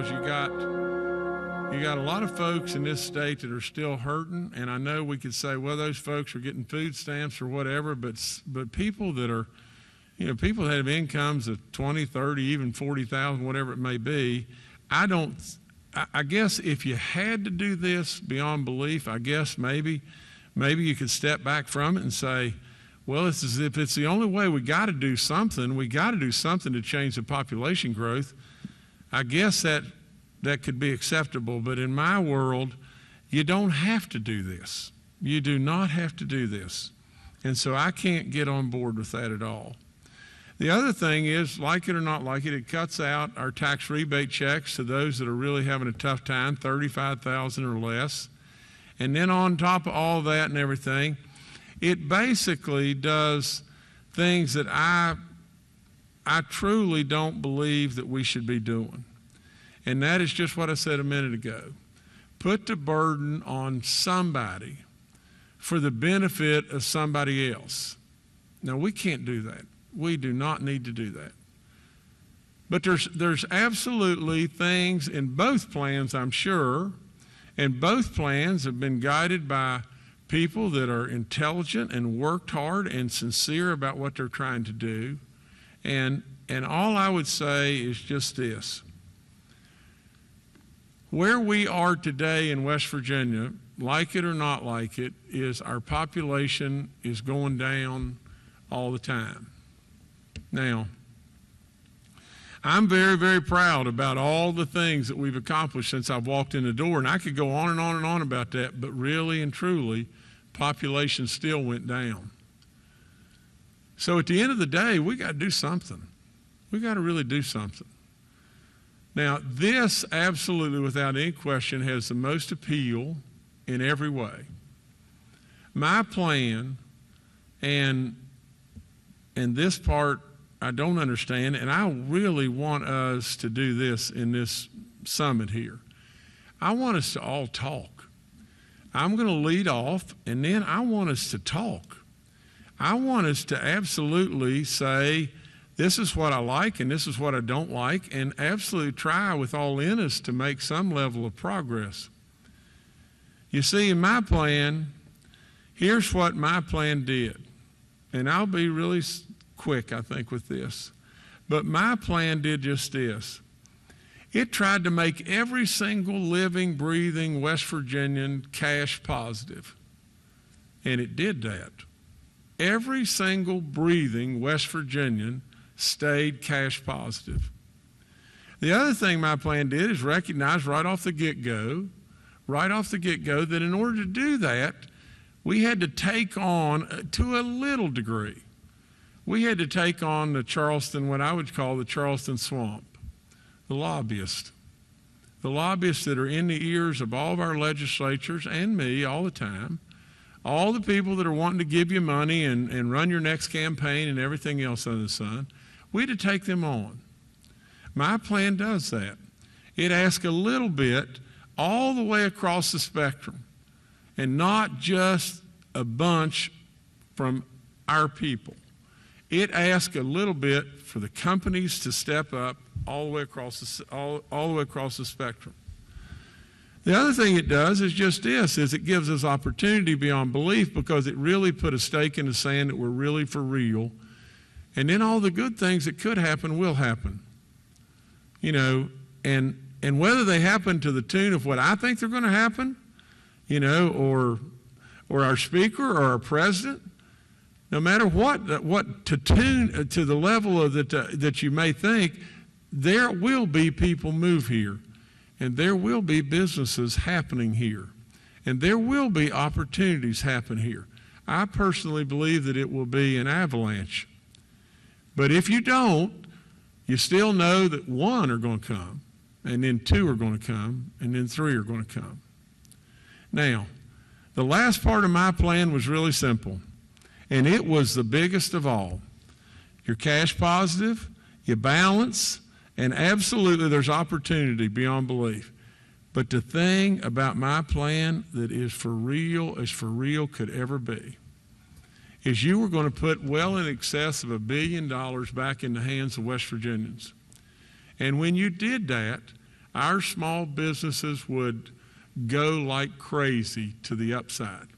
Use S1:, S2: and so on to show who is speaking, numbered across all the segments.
S1: because you got a lot of folks in this state that are still hurting, and I know we could say, well, those folks are getting food stamps or whatever, but people that are, people that have incomes of 20, 30, even 40,000, whatever it may be, I guess if you had to do this beyond belief, I guess maybe you could step back from it and say, well, it's as if it's the only way. We got to do something. We got to do something to change the population growth. I guess that could be acceptable, but in my world, you don't have to do this. You do not have to do this. And so I can't get on board with that at all. The other thing is, like it or not like it, it cuts out our tax rebate checks to those that are really having a tough time, $35,000 or less. And then on top of all that and everything, it basically does things that I truly don't believe that we should be doing. And that is just what I said a minute ago. Put the burden on somebody for the benefit of somebody else. Now, we can't do that. We do not need to do that. But there's absolutely things in both plans, I'm sure, and both plans have been guided by people that are intelligent and worked hard and sincere about what they're trying to do. And all I would say is just this. Where we are today in West Virginia, like it or not like it, is our population is going down all the time. Now, I'm very, very proud about all the things that we've accomplished since I've walked in the door, and I could go on and on and on about that, but really and truly, population still went down. So at the end of the day, we got to do something. We got to really do something. Now, this absolutely, without any question, has the most appeal in every way. My plan, and this part I don't understand, and I really want us to do this in this summit here. I want us to all talk. I'm going to lead off, and then I want us to talk. I want us to absolutely say, this is what I like and this is what I don't like, and absolutely try with all in us to make some level of progress. You see, in my plan, here's what my plan did. And I'll be really quick, I think, with this. But my plan did just this. It tried to make every single living, breathing West Virginian cash positive. And it did that. Every single breathing West Virginian stayed cash positive. The other thing my plan did is recognize right off the get-go, that in order to do that, we had to take on, to a little degree, we had to take on the Charleston, what I would call the Charleston swamp, the lobbyists that are in the ears of all of our legislatures and me all the time, all the people that are wanting to give you money and run your next campaign and everything else under the sun. We had to take them on. My plan does that. It asks a little bit all the way across the spectrum, and not just a bunch from our people. It asks a little bit for the companies to step up all the way across the spectrum. The other thing it does is just this, is it gives us opportunity beyond belief, because it really put a stake in the sand that we're really for real. And then all the good things that could happen will happen. And whether they happen to the tune of what I think they're going to happen, or our speaker or our president, no matter what to tune to the level of that you may think, there will be people move here, and there will be businesses happening here, and there will be opportunities happen here. I personally believe that it will be an avalanche. But if you don't, you still know that 1 are going to come, and then 2 are going to come, and then 3 are going to come. Now, the last part of my plan was really simple, and it was the biggest of all. You're cash positive, you balance, and absolutely there's opportunity beyond belief. But the thing about my plan that is for real as for real could ever be is you were going to put well in excess of $1 billion back in the hands of West Virginians. And when you did that, our small businesses would go like crazy to the upside.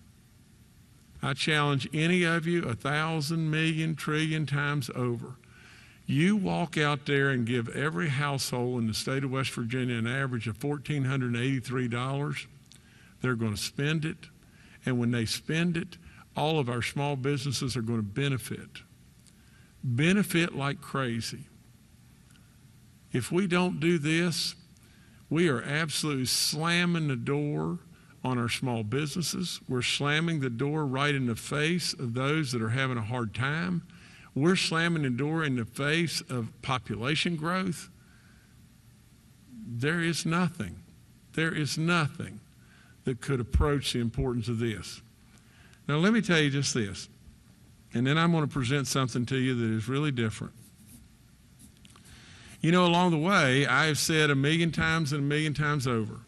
S1: I challenge any of you 1,000, million, trillion times over. You walk out there and give every household in the state of West Virginia an average of $1,483. They're going to spend it. And when they spend it, all of our small businesses are going to benefit. Benefit like crazy. If we don't do this, we are absolutely slamming the door on our small businesses. We're slamming the door right in the face of those that are having a hard time. We're slamming the door in the face of population growth. There is nothing that could approach the importance of this. Now, let me tell you just this, and then I'm going to present something to you that is really different. You know, along the way, I have said 1,000,000 times and 1,000,000 times over,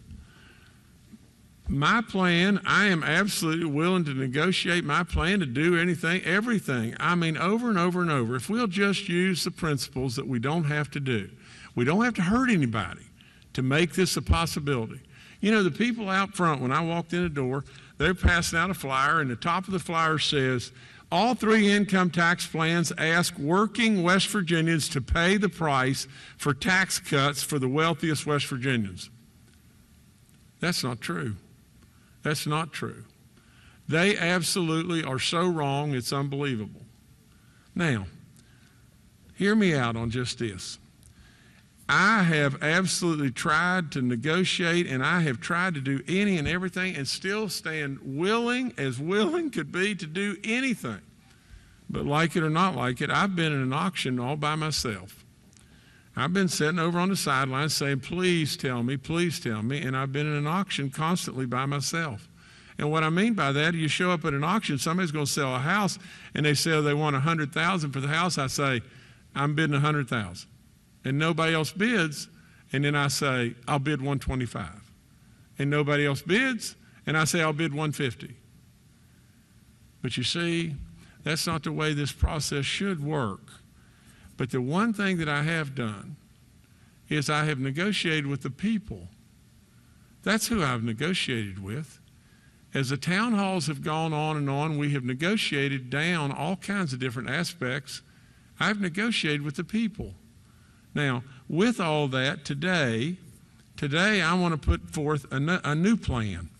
S1: my plan, I am absolutely willing to negotiate my plan to do anything, everything. I mean, over and over and over. If we'll just use the principles that we don't have to do. We don't have to hurt anybody to make this a possibility. You know, the people out front, when I walked in the door, they're passing out a flyer, and the top of the flyer says, all 3 income tax plans ask working West Virginians to pay the price for tax cuts for the wealthiest West Virginians. That's not true. That's not true. They absolutely are so wrong, it's unbelievable. Now, hear me out on just this. I have absolutely tried to negotiate, and I have tried to do any and everything and still stand willing could be to do anything. But like it or not like it, I've been in an auction all by myself. I've been sitting over on the sidelines saying, please tell me, and I've been in an auction constantly by myself. And what I mean by that, you show up at an auction, somebody's going to sell a house, and they say they want $100,000 for the house. I say, I'm bidding $100,000. And nobody else bids, and then I say, I'll bid $125,000. And nobody else bids, and I say, I'll bid $150,000. But you see, that's not the way this process should work. But the one thing that I have done is I have negotiated with the people. That's who I've negotiated with. As the town halls have gone on and on, we have negotiated down all kinds of different aspects. I've negotiated with the people. Now, with all that, today I want to put forth a new plan,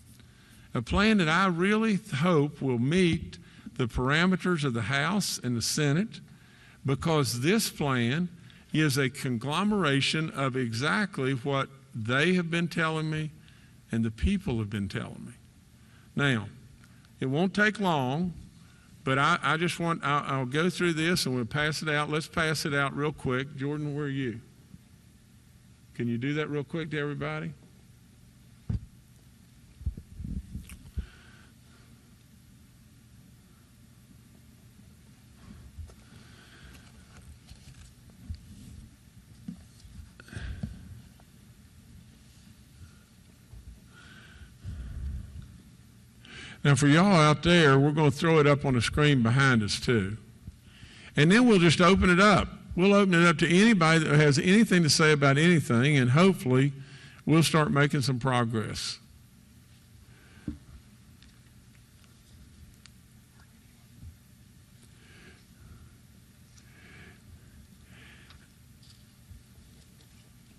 S1: a plan that I really hope will meet the parameters of the House and the Senate, because this plan is a conglomeration of exactly what they have been telling me and the people have been telling me. Now, it won't take long, but I'll go through this and we'll pass it out. Let's pass it out real quick. Jordan, where are you? Can you do that real quick to everybody? Now, for y'all out there, we're going to throw it up on the screen behind us, too. And then we'll just open it up. We'll open it up to anybody that has anything to say about anything, and hopefully we'll start making some progress.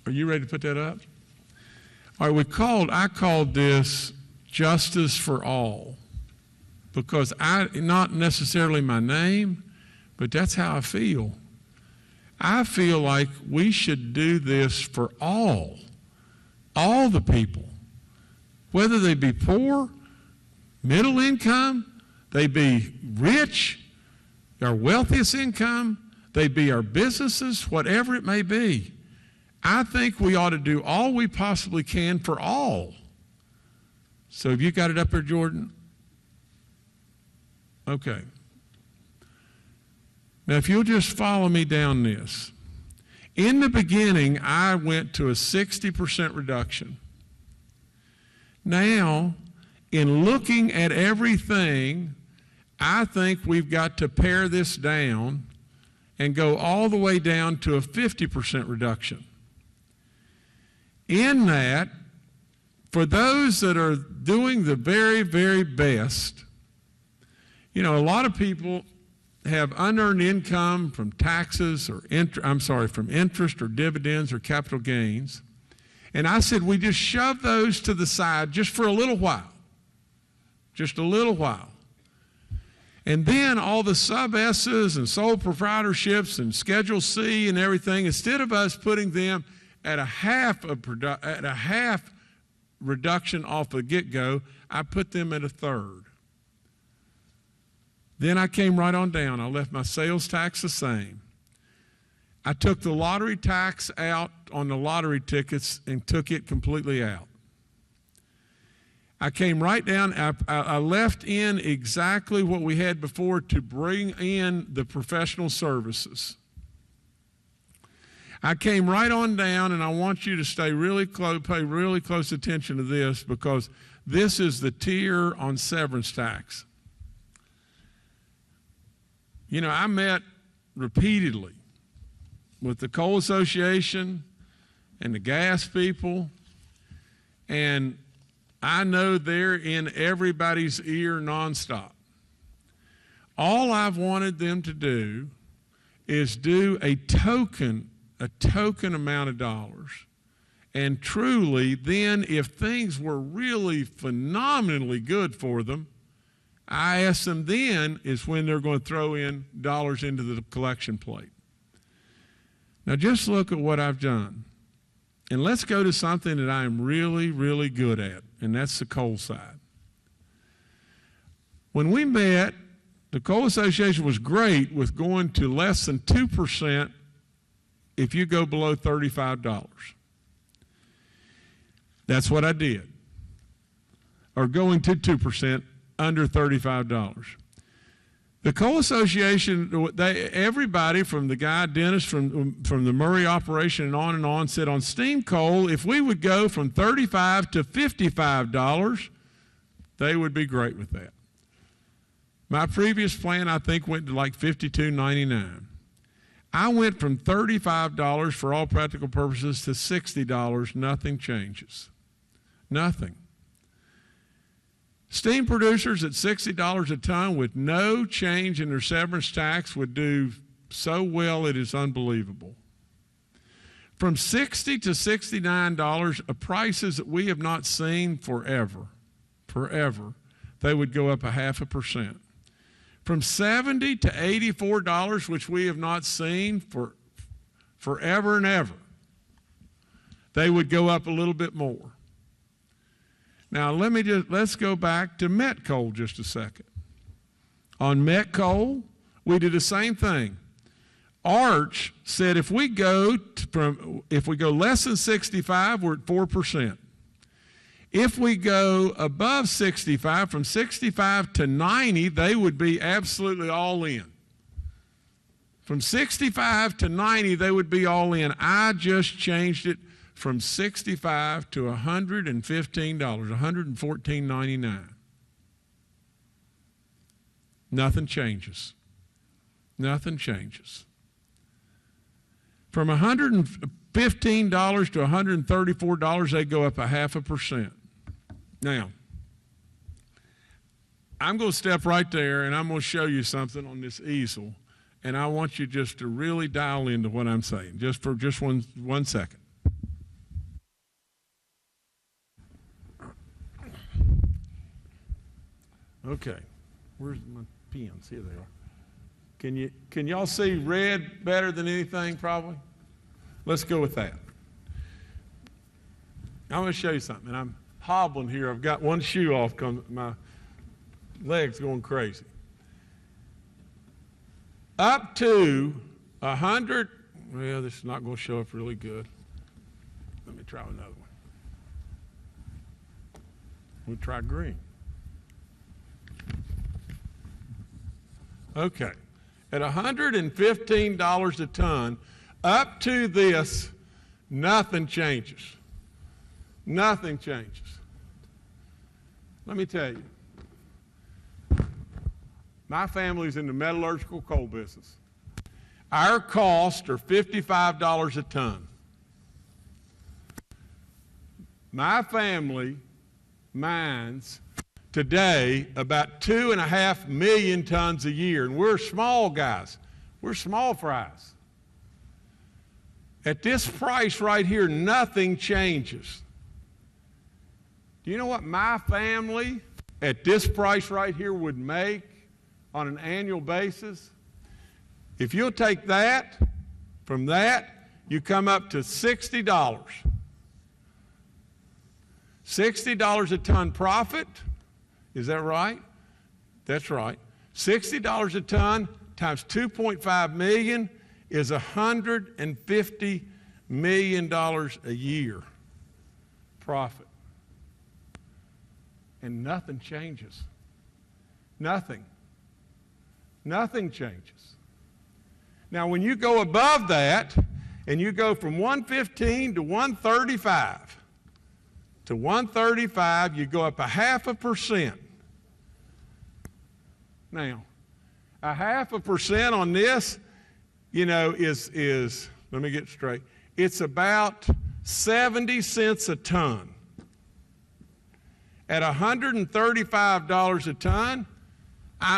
S1: Are you ready to put that up? All right, I called this Justice for All, because not necessarily my name, but that's how I feel. I feel like we should do this for all the people, whether they be poor, middle income, they be rich, our wealthiest income, they be our businesses, whatever it may be. I think we ought to do all we possibly can for all. So have you got it up there, Jordan? Okay. Now, if you'll just follow me down this. In the beginning, I went to a 60% reduction. Now, in looking at everything, I think we've got to pare this down and go all the way down to a 50% reduction. In that, for those that are doing the very, very best, you know, a lot of people have unearned income from taxes or from interest or dividends or capital gains. And I said, we just shove those to the side just for a little while. Just a little while. And then all the sub-S's and sole proprietorships and Schedule C and everything, instead of us putting them at a half reduction off the get-go, I put them at a third. Then I came right on down. I left my sales tax the same. I took the lottery tax out on the lottery tickets and took it completely out. I came right down. I left in exactly what we had before to bring in the professional services. I came right on down, and I want you to stay really close, pay really close attention to this, because this is the tier on severance tax. You know, I met repeatedly with the Coal Association and the gas people, and I know they're in everybody's ear nonstop. All I've wanted them to do is do a token amount of dollars. And truly, then, if things were really phenomenally good for them, I ask them then is when they're going to throw in dollars into the collection plate. Now just look at what I've done. And let's go to something that I am really, really good at, and that's the coal side. When we met, the Coal Association was great with going to less than 2% if you go below $35. That's what I did. Or going to 2% under $35. The Coal Association, everybody from the guy, Dennis, from the Murray operation and on said on steam coal, if we would go from $35 to $55, they would be great with that. My previous plan, I think, went to like $52.99. I went from $35 for all practical purposes to $60. Nothing changes. Nothing. Steam producers at $60 a ton with no change in their severance tax would do so well it is unbelievable. From $60 to $69 are prices that we have not seen forever. They would go up 0.5%. From $70 to $84, which we have not seen for forever and ever, they would go up a little bit more. Now, let's go back to met coal just a second. On met coal, we did the same thing. Arch said if we go less than 65, we're at 4%. If we go above 65, from 65 to 90, they would be absolutely all in. From 65 to 90, they would be all in. I just changed it from $65 to $115, $114.99. Nothing changes. Nothing changes. From $115 to $134, they go up 0.5%. Now, I'm going to step right there and I'm going to show you something on this easel, and I want you just to really dial into what I'm saying, just for one second. Okay, where's my pens? Here they are. Can y'all see red better than anything, probably? Let's go with that. I'm going to show you something. And I'm hobbling here. I've got one shoe off because my leg's going crazy. Up to 100, well, this is not going to show up really good. Let me try another one. We'll try green. Okay. At $115 a ton, up to this, nothing changes. Nothing changes. Let me tell you, my family's in the metallurgical coal business. Our costs are $55 a ton. my family mines today about 2.5 million tons a year, and we're small guys. We're small fries. At this price right here, nothing changes. Do you know what my family at this price right here would make on an annual basis? If you'll take that, from that, you come up to $60. $60 a ton profit. Is that right? That's right. $60 a ton times 2.5 million is $150 million a year profit. And nothing changes. Nothing. Nothing changes. Now, when you go above that, and you go from 115 to 135, you go up 0.5%. Now, 0.5% on this, is let me get straight. It's about 70 cents a ton. At $135 a ton,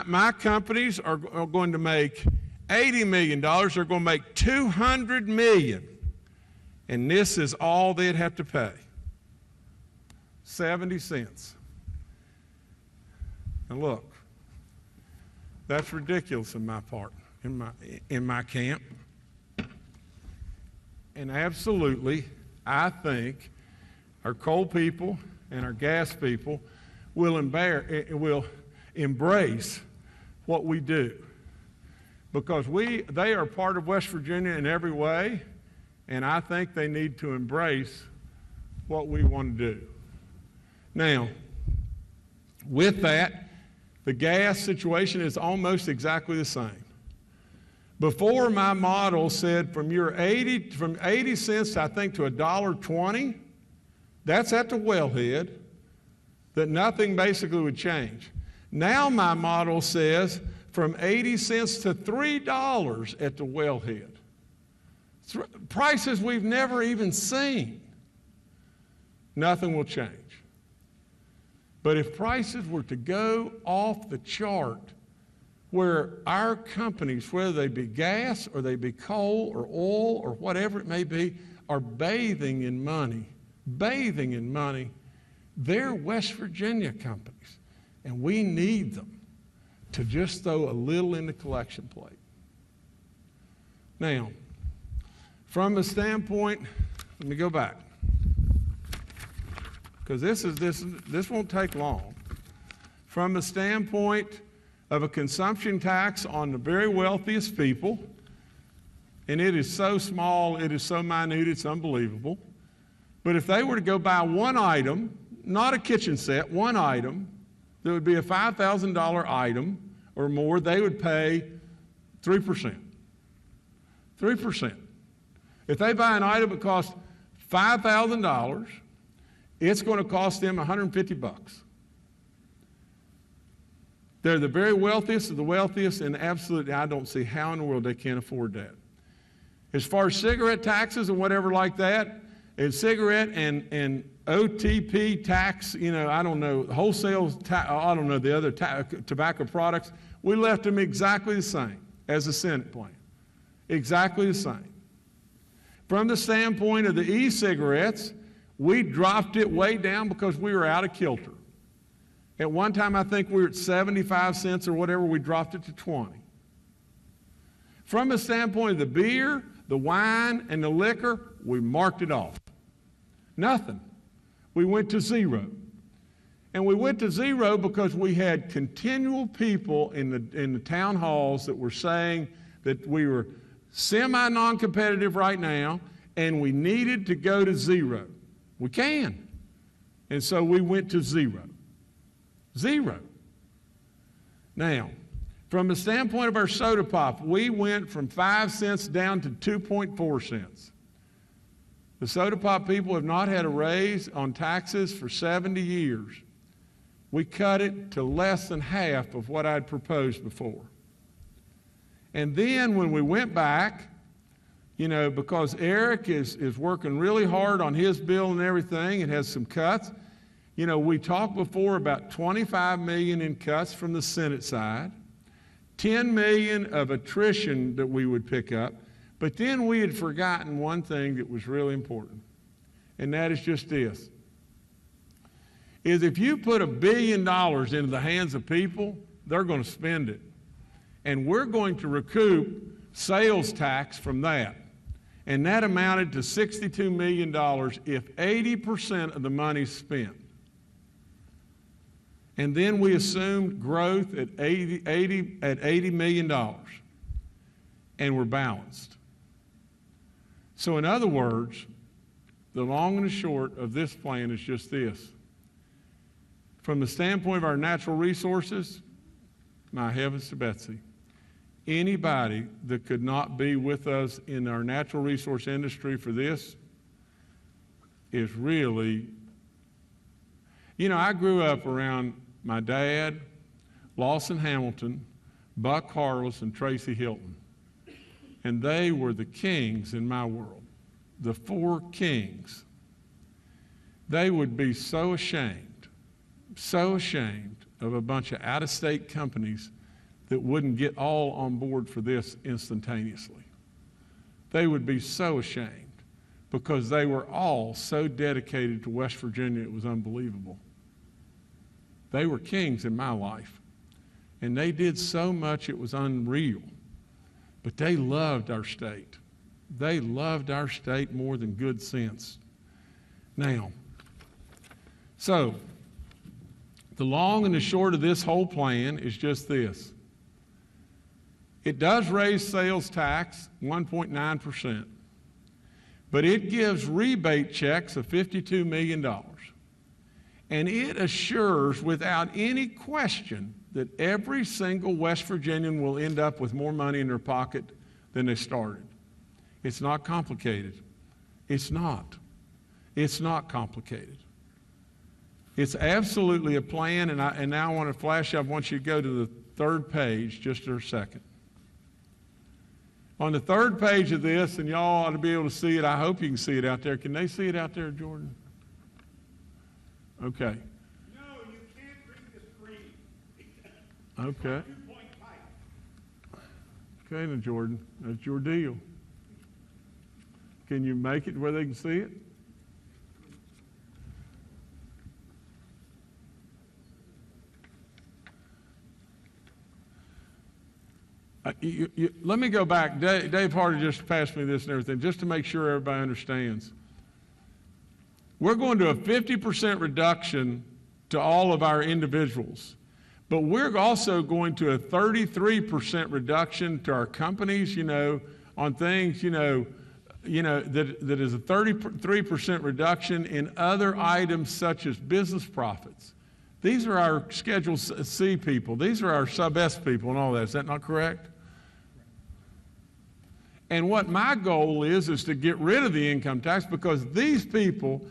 S1: my companies are going to make $80 million. They're going to make $200 million. And this is all they'd have to pay. 70 cents. Now look, that's ridiculous in my part, in my camp. And absolutely, I think our coal people and our gas people will embrace what we do. Because they are part of West Virginia in every way, and I think they need to embrace what we want to do. Now, with that, the gas situation is almost exactly the same. Before, my model said from 80 cents, I think, to $1.20, that's at the wellhead, that nothing basically would change. Now my model says from 80 cents to $3 at the wellhead. Prices we've never even seen. Nothing will change. But if prices were to go off the chart, where our companies, whether they be gas or they be coal or oil or whatever it may be, are bathing in money, they're West Virginia companies, and we need them to just throw a little in the collection plate. Now, from a standpoint, let me go back, because this won't take long. From a standpoint of a consumption tax on the very wealthiest people, and it is so small, it is so minute, it's unbelievable. But if they were to go buy one item, not a kitchen set, one item, that would be a $5,000 item or more, they would pay 3%. 3%. If they buy an item that costs $5,000, it's going to cost them $150. They're the very wealthiest of the wealthiest, and absolutely I don't see how in the world they can't afford that. As far as cigarette taxes and whatever like that, and cigarette and OTP tax, I don't know, wholesale, I don't know, the other tobacco products, we left them exactly the same as the Senate plan. Exactly the same. From the standpoint of the e-cigarettes, we dropped it way down because we were out of kilter. At one time, I think we were at 75 cents or whatever, we dropped it to 20. From the standpoint of the beer, the wine, and the liquor, we marked it off. Nothing. We went to zero. And we went to zero because we had continual people in the town halls that were saying that we were semi-non-competitive right now, and we needed to go to zero. We can. And so we went to zero. Zero. Now, from the standpoint of our soda pop, we went from 5 cents down to 2.4 cents. The soda pop people have not had a raise on taxes for 70 years. We cut it to less than half of what I'd proposed before. And then when we went back, because Eric is working really hard on his bill and everything. It has some cuts. We talked before about $25 million in cuts from the Senate side, $10 million of attrition that we would pick up. But then we had forgotten one thing that was really important, and that is just this. Is if you put $1 billion into the hands of people, they're going to spend it. And we're going to recoup sales tax from that. And that amounted to $62 million if 80% of the money's spent. And then we assumed growth at $80 million. And we're balanced. So in other words, the long and the short of this plan is just this. From the standpoint of our natural resources, my heavens to Betsy, anybody that could not be with us in our natural resource industry for this is really, I grew up around my dad, Lawson Hamilton, Buck Harless, and Tracy Hilton. And they were the kings in my world, the four kings. They would be so ashamed of a bunch of out-of-state companies that wouldn't get all on board for this instantaneously. They would be so ashamed because they were all so dedicated to West Virginia, it was unbelievable. They were kings in my life, and they did so much it was unreal. But they loved our state. They loved our state more than good sense. Now, so the long and the short of this whole plan is just this. It does raise sales tax 1.9%, but it gives rebate checks of $52 million. And it assures without any question that every single West Virginian will end up with more money in their pocket than they started. It's not complicated. It's not. It's not complicated. It's absolutely a plan, and now I want to flash up. I want you to go to the third page just for a second. On the third page of this, and y'all ought to be able to see it. I hope you can see it out there. Can they see it out there, Jordan? Okay.
S2: No, you can't read the screen.
S1: Okay.
S2: 2.5.
S1: Okay, now, Jordan, that's your deal. Can you make it where they can see it? Let me go back. Dave Hardy just passed me this and everything, just to make sure everybody understands. We're going to a 50% reduction to all of our individuals, but we're also going to a 33% reduction to our companies, on things, that is a 33% reduction in other items such as business profits. These are our Schedule C people. These are our Sub-S people and all that. Is that not correct? And what my goal is to get rid of the income tax, because these people,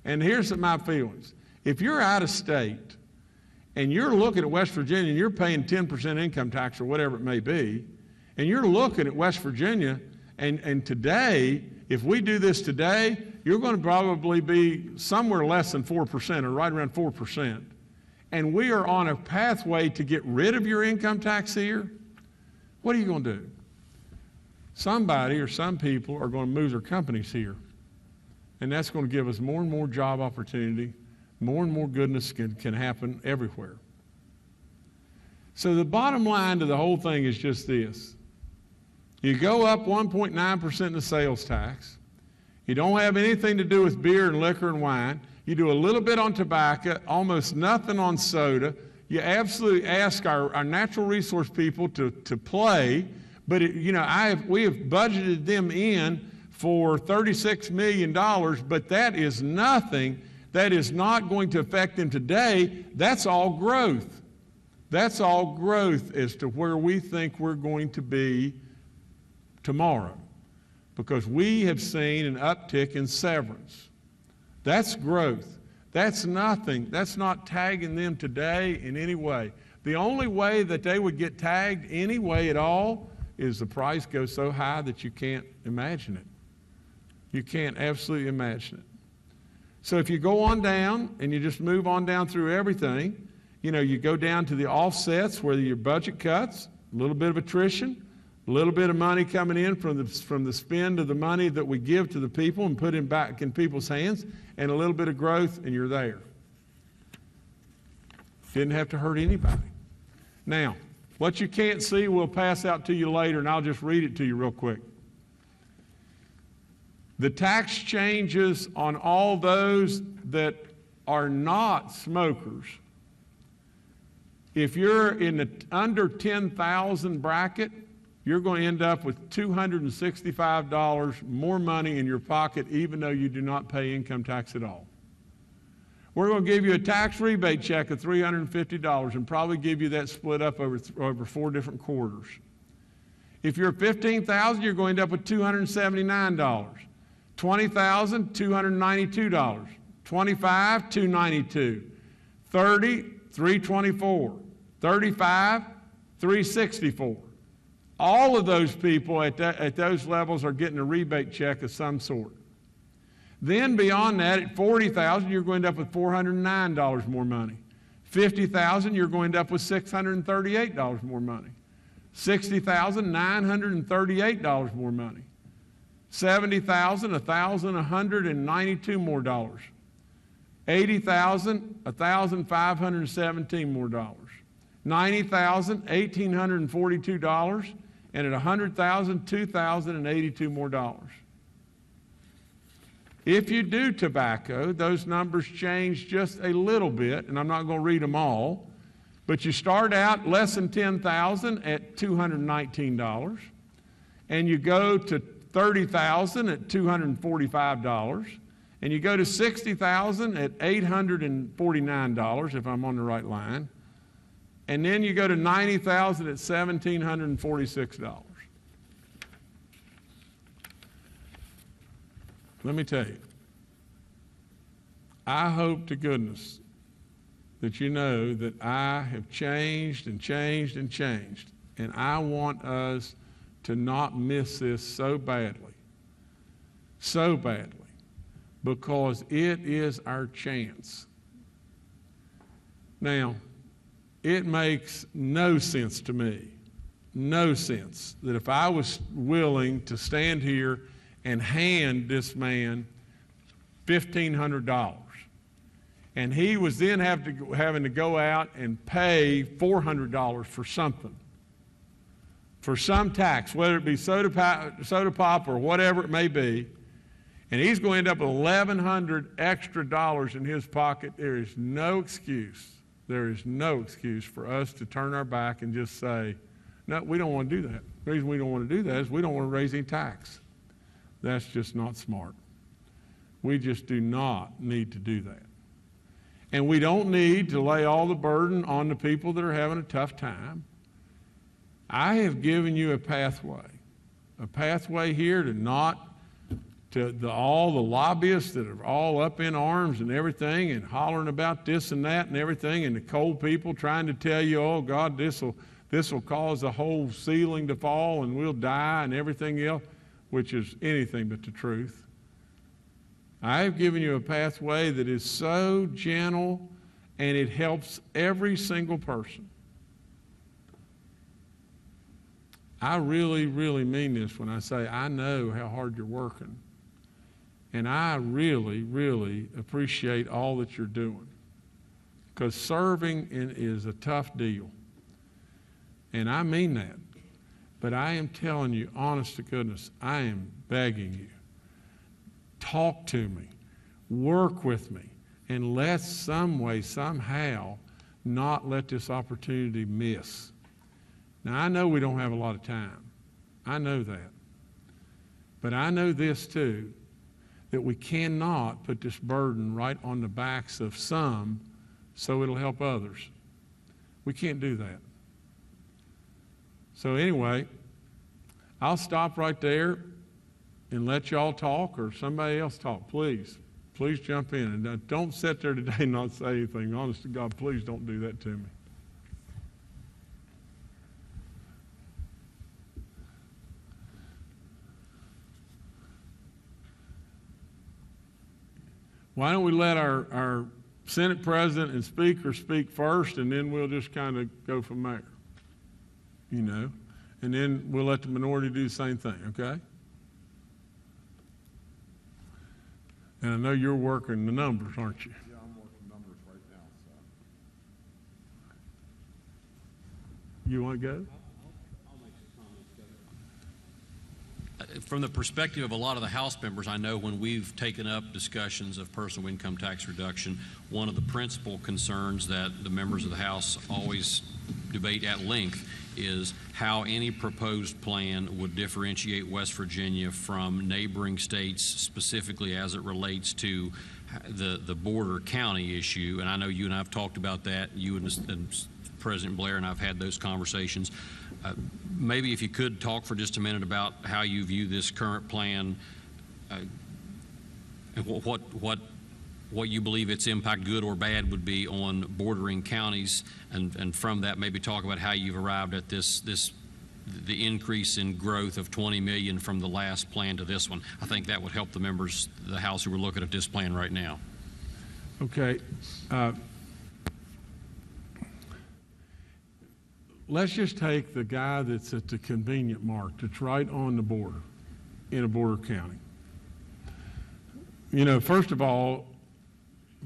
S1: and here's my feelings. If you're out of state and you're looking at West Virginia and you're paying 10% income tax or whatever it may be, and you're looking at West Virginia, and today, if we do this today, you're going to probably be somewhere less than 4% or right around 4%. And we are on a pathway to get rid of your income tax here. What are you going to do? Somebody or some people are going to move their companies here. And that's going to give us more and more job opportunity, more and more goodness can happen everywhere. So the bottom line to the whole thing is just this. You go up 1.9% in the sales tax. You don't have anything to do with beer and liquor and wine. You do a little bit on tobacco, almost nothing on soda. You absolutely ask our natural resource people to play, but we have budgeted them in for $36 million, but that is nothing. That is not going to affect them today. That's all growth. That's all growth as to where we think we're going to be tomorrow, because we have seen an uptick in severance. That's growth. That's nothing. That's not tagging them today in any way. The only way that they would get tagged any way at all is the price goes so high that you can't imagine it. You can't absolutely imagine it. So if you go on down and you just move on down through everything, you go down to the offsets where your budget cuts, a little bit of attrition, a little bit of money coming in from the spend of the money that we give to the people and put it back in people's hands, and a little bit of growth, and you're there. Didn't have to hurt anybody. Now, what you can't see, we'll pass out to you later, and I'll just read it to you real quick. The tax changes on all those that are not smokers. If you're in the under 10,000 bracket, you're going to end up with $265 more money in your pocket, even though you do not pay income tax at all. We're going to give you a tax rebate check of $350 and probably give you that split up over 4 different quarters. If you're 15,000, you're going to end up with $279. 20,000, $292. 25, $292. 30, $324. 35, $364. All of those people at those levels are getting a rebate check of some sort. Then beyond that, at 40,000, you're going to end up with $409 more money. 50,000, you're going to end up with $638 more money. 60,000, $938 more money. 70,000, $1,192 more dollars. 80,000, $1,517 more dollars. 90,000, $1,842, and at 100,000, $2,082 more dollars. If you do tobacco, those numbers change just a little bit, and I'm not going to read them all, but you start out less than 10,000 at $219, and you go to 30,000 at $245, and you go to 60,000 at $849, if I'm on the right line, and then you go to 90,000 at $1,746. Let me tell you, I hope to goodness that you know that I have changed and changed and changed, and I want us to not miss this so badly, because it is our chance. Now, it makes no sense to me, no sense, that if I was willing to stand here and hand this man $1,500, and he was then having to go out and pay $400 for something, for some tax, whether it be soda pop or whatever it may be, and he's going to end up with $1,100 extra dollars in his pocket. There is no excuse. There is no excuse for us to turn our back and just say, no, we don't want to do that. The reason we don't want to do that is we don't want to raise any tax. That's just not smart. We just do not need to do that. And we don't need to lay all the burden on the people that are having a tough time. I have given you a pathway here to not, all the lobbyists that are all up in arms and everything and hollering about this and that and everything, and the coal people trying to tell you, oh God, this will cause the whole ceiling to fall and we'll die and everything else, which is anything but the truth. I have given you a pathway that is so gentle and it helps every single person. I really, really mean this when I say I know how hard you're working. And I really, really appreciate all that you're doing. Because serving is a tough deal. And I mean that. But I am telling you, honest to goodness, I am begging you. Talk to me. Work with me. And let's some way, somehow, not let this opportunity miss. Now, I know we don't have a lot of time. I know that. But I know this too, that we cannot put this burden right on the backs of some so it'll help others. We can't do that. So anyway, I'll stop right there and let y'all talk, or somebody else talk. Please jump in. And don't sit there today and not say anything. Honest to God, please don't do that to me. Why don't we let our Senate President and Speaker speak first, and then we'll just kind of go from there, you know? And then we'll let the minority do the same thing, okay? And I know you're working the numbers, aren't you?
S3: Yeah, I'm working numbers right now, so.
S1: You want to go?
S4: From the perspective of a lot of the House members, I know when we've taken up discussions of personal income tax reduction, one of the principal concerns that the members of the House always debate at length is how any proposed plan would differentiate West Virginia from neighboring states, specifically as it relates to the border county issue. And I know you and I have talked about that. You and President Blair and I have had those conversations. Maybe if you could talk for just a minute about how you view this current plan, and what you believe its impact, good or bad, would be on bordering counties, and from that maybe talk about how you've arrived at the increase in growth of 20 million from the last plan to this one. I think that would help the members of the House who are looking at this plan right now.
S1: Okay. Let's just take the guy that's at the convenient mart that's right on the border, in a border county. You know, first of all,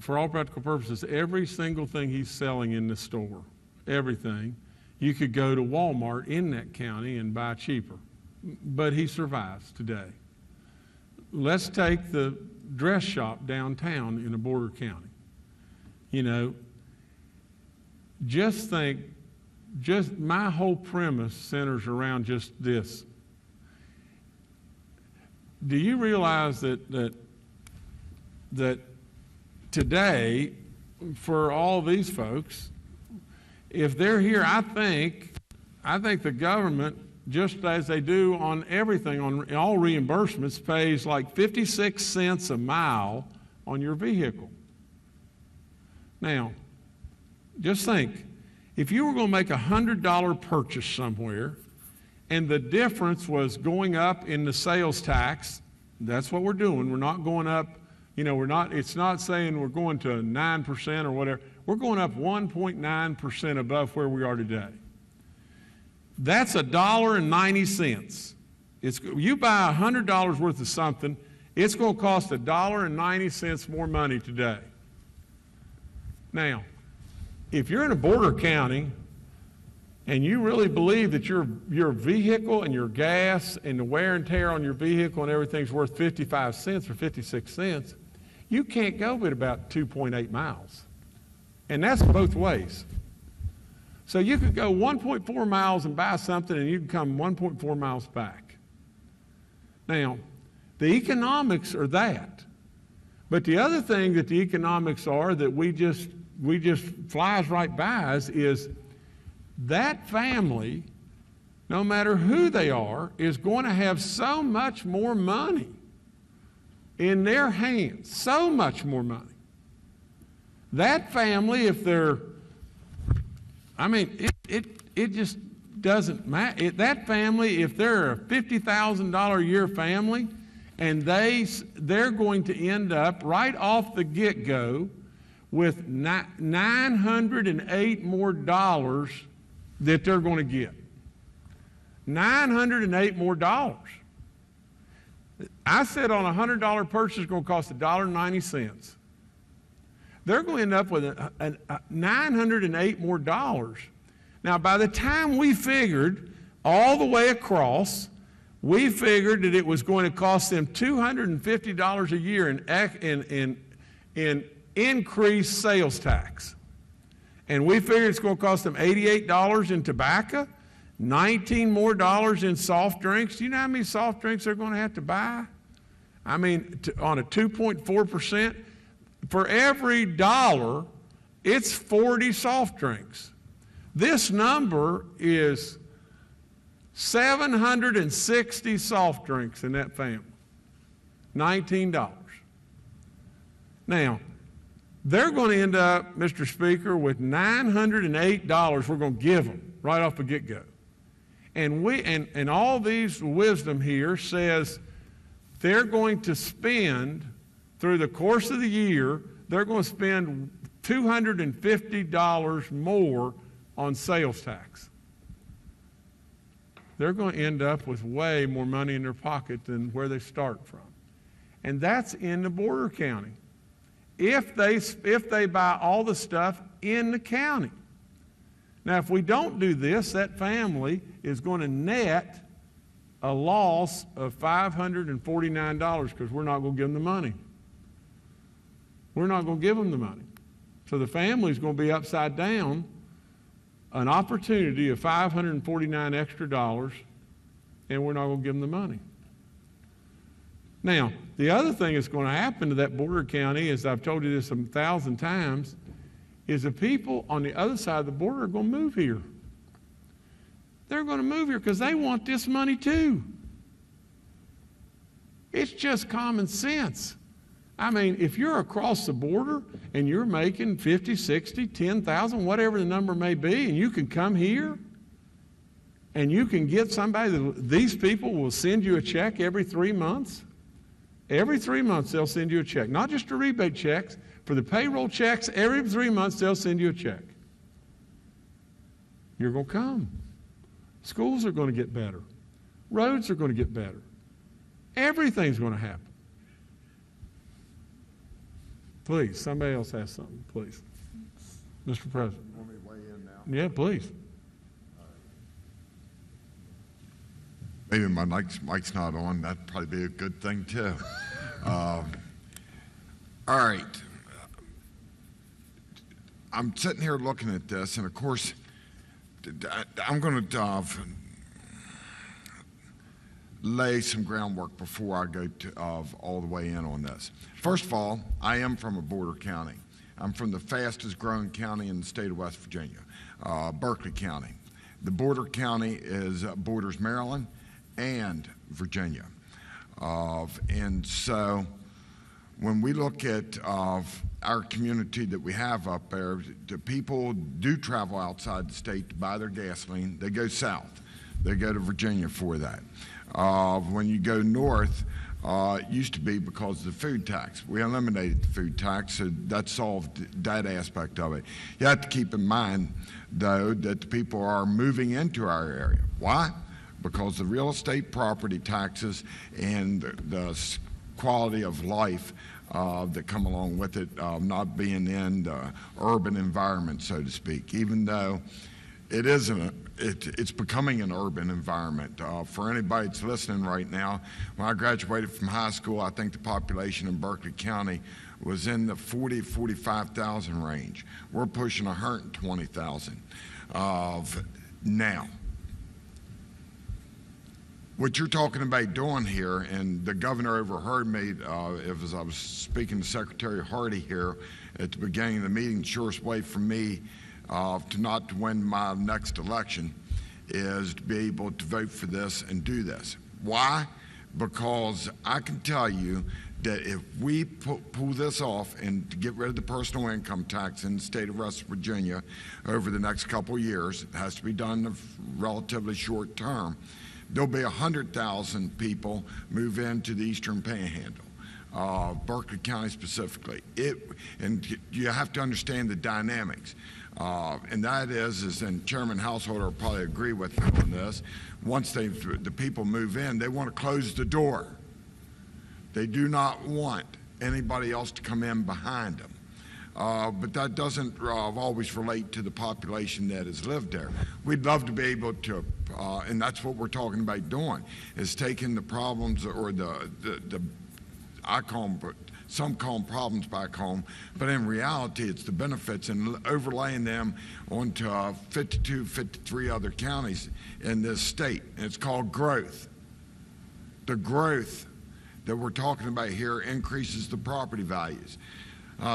S1: for all practical purposes, every single thing he's selling in the store, everything, you could go to Walmart in that county and buy cheaper. But he survives today. Let's take the dress shop downtown in a border county. You know, just think, just my whole premise centers around just this. Do you realize that today, for all these folks, if they're here, I think the government, just as they do on everything, on all reimbursements, pays like 56 cents a mile on your vehicle. Now, just think, if you were going to make a $100 purchase somewhere, and the difference was going up in the sales tax, that's what we're doing. We're not going up, you know, it's not saying we're going to 9% or whatever. We're going up 1.9% above where we are today. That's $1.90. You buy $100 worth of something, it's going to cost $1.90 more money today. Now, if you're in a border county and you really believe that your vehicle and your gas and the wear and tear on your vehicle and everything's worth 55 cents or 56 cents, you can't go but about 2.8 miles. And that's both ways. So you could go 1.4 miles and buy something and you can come 1.4 miles back. Now, the economics are that. But the other thing that the economics are that we just flies right by us is that family, no matter who they are, is going to have so much more money in their hands, so much more money. That family, if they're, I mean, it just doesn't matter. That family, if they're a $50,000 a year family, and they're going to end up right off the get-go with $908 more that they're going to get. $908 more. I said on a $100 purchase is going to cost $1.90. They're going to end up with $908 more. Now, by the time we figured all the way across, we figured that it was going to cost them $250 a year in increased sales tax. And we figured it's going to cost them $88 in tobacco, $19 more in soft drinks. Do you know how many soft drinks they're going to have to buy? I mean, on a 2.4%, for every dollar, it's 40 soft drinks. This number is 760 soft drinks in that family, $19. Now, they're going to end up, Mr. Speaker, with $908 we're going to give them right off the get-go. And all these wisdom here says they're going to spend through the course of the year, they're going to spend $250 more on sales tax. They're going to end up with way more money in their pocket than where they start from. And that's in the border county. If they buy all the stuff in the county. Now, if we don't do this, that family is going to net a loss of $549 because we're not going to give them the money. We're not going to give them the money. So the family is going to be upside down, an opportunity of $549 extra dollars, and we're not going to give them the money. Now, the other thing that's going to happen to that border county, as I've told you this 1,000 times, is the people on the other side of the border are going to move here. They're going to move here because they want this money too. It's just common sense. I mean, if you're across the border and you're making 50, 60, 10,000, whatever the number may be, and you can come here and you can get somebody, these people will send you a check every 3 months. Every 3 months they'll send you a check. Not just the rebate checks, for the payroll checks, every 3 months they'll send you a check. You're going to come. Schools are going to get better. Roads are going to get better. Everything's going to happen. Please, somebody else has something, please. Mr. President.
S3: Want me to weigh in now?
S1: Yeah, please.
S3: Maybe my mic's not on. That'd probably be a good thing, too. All right. I'm sitting here looking at this, and of course, I'm going to lay some groundwork before I go all the way in on this. First of all, I am from a border county. I'm from the fastest growing county in the state of West Virginia, Berkeley County. The border county borders Maryland and Virginia. And so when we look at our community that we have up there, the people do travel outside the state to buy their gasoline. They go south. They go to Virginia for that. When you go north, it used to be because of the food tax. We eliminated the food tax, so that solved that aspect of it. You have to keep in mind, though, that the people are moving into our area. Why? Because the real estate property taxes and the quality of life that come along with it, not being in the urban environment, so to speak, even though it isn't. It's becoming an urban environment. For anybody that's listening right now, when I graduated from high school, I think the population in Berkeley County was in the 40, 45,000 range. We're pushing 120,000 now. What you're talking about doing here, and the governor overheard me as I was speaking to Secretary Hardy here at the beginning of the meeting, the surest way for me to not win my next election is to be able to vote for this and do this. Why? Because I can tell you that if we pull this off and to get rid of the personal income tax in the state of West Virginia over the next couple of years, it has to be done in a relatively short term, there'll be 100,000 people move into the Eastern Panhandle. Berkeley County specifically. And you have to understand the dynamics. And that is, and Chairman Householder will probably agree with me on this, once the people move in, they want to close the door. They do not want anybody else to come in behind them. But that doesn't always relate to the population that has lived there. We'd love to be able to, and that's what we're talking about doing, is taking the problems or I call them, some call them problems back home, but in reality, it's the benefits and overlaying them onto 52, 53 other counties in this state. And it's called growth. The growth that we're talking about here increases the property values.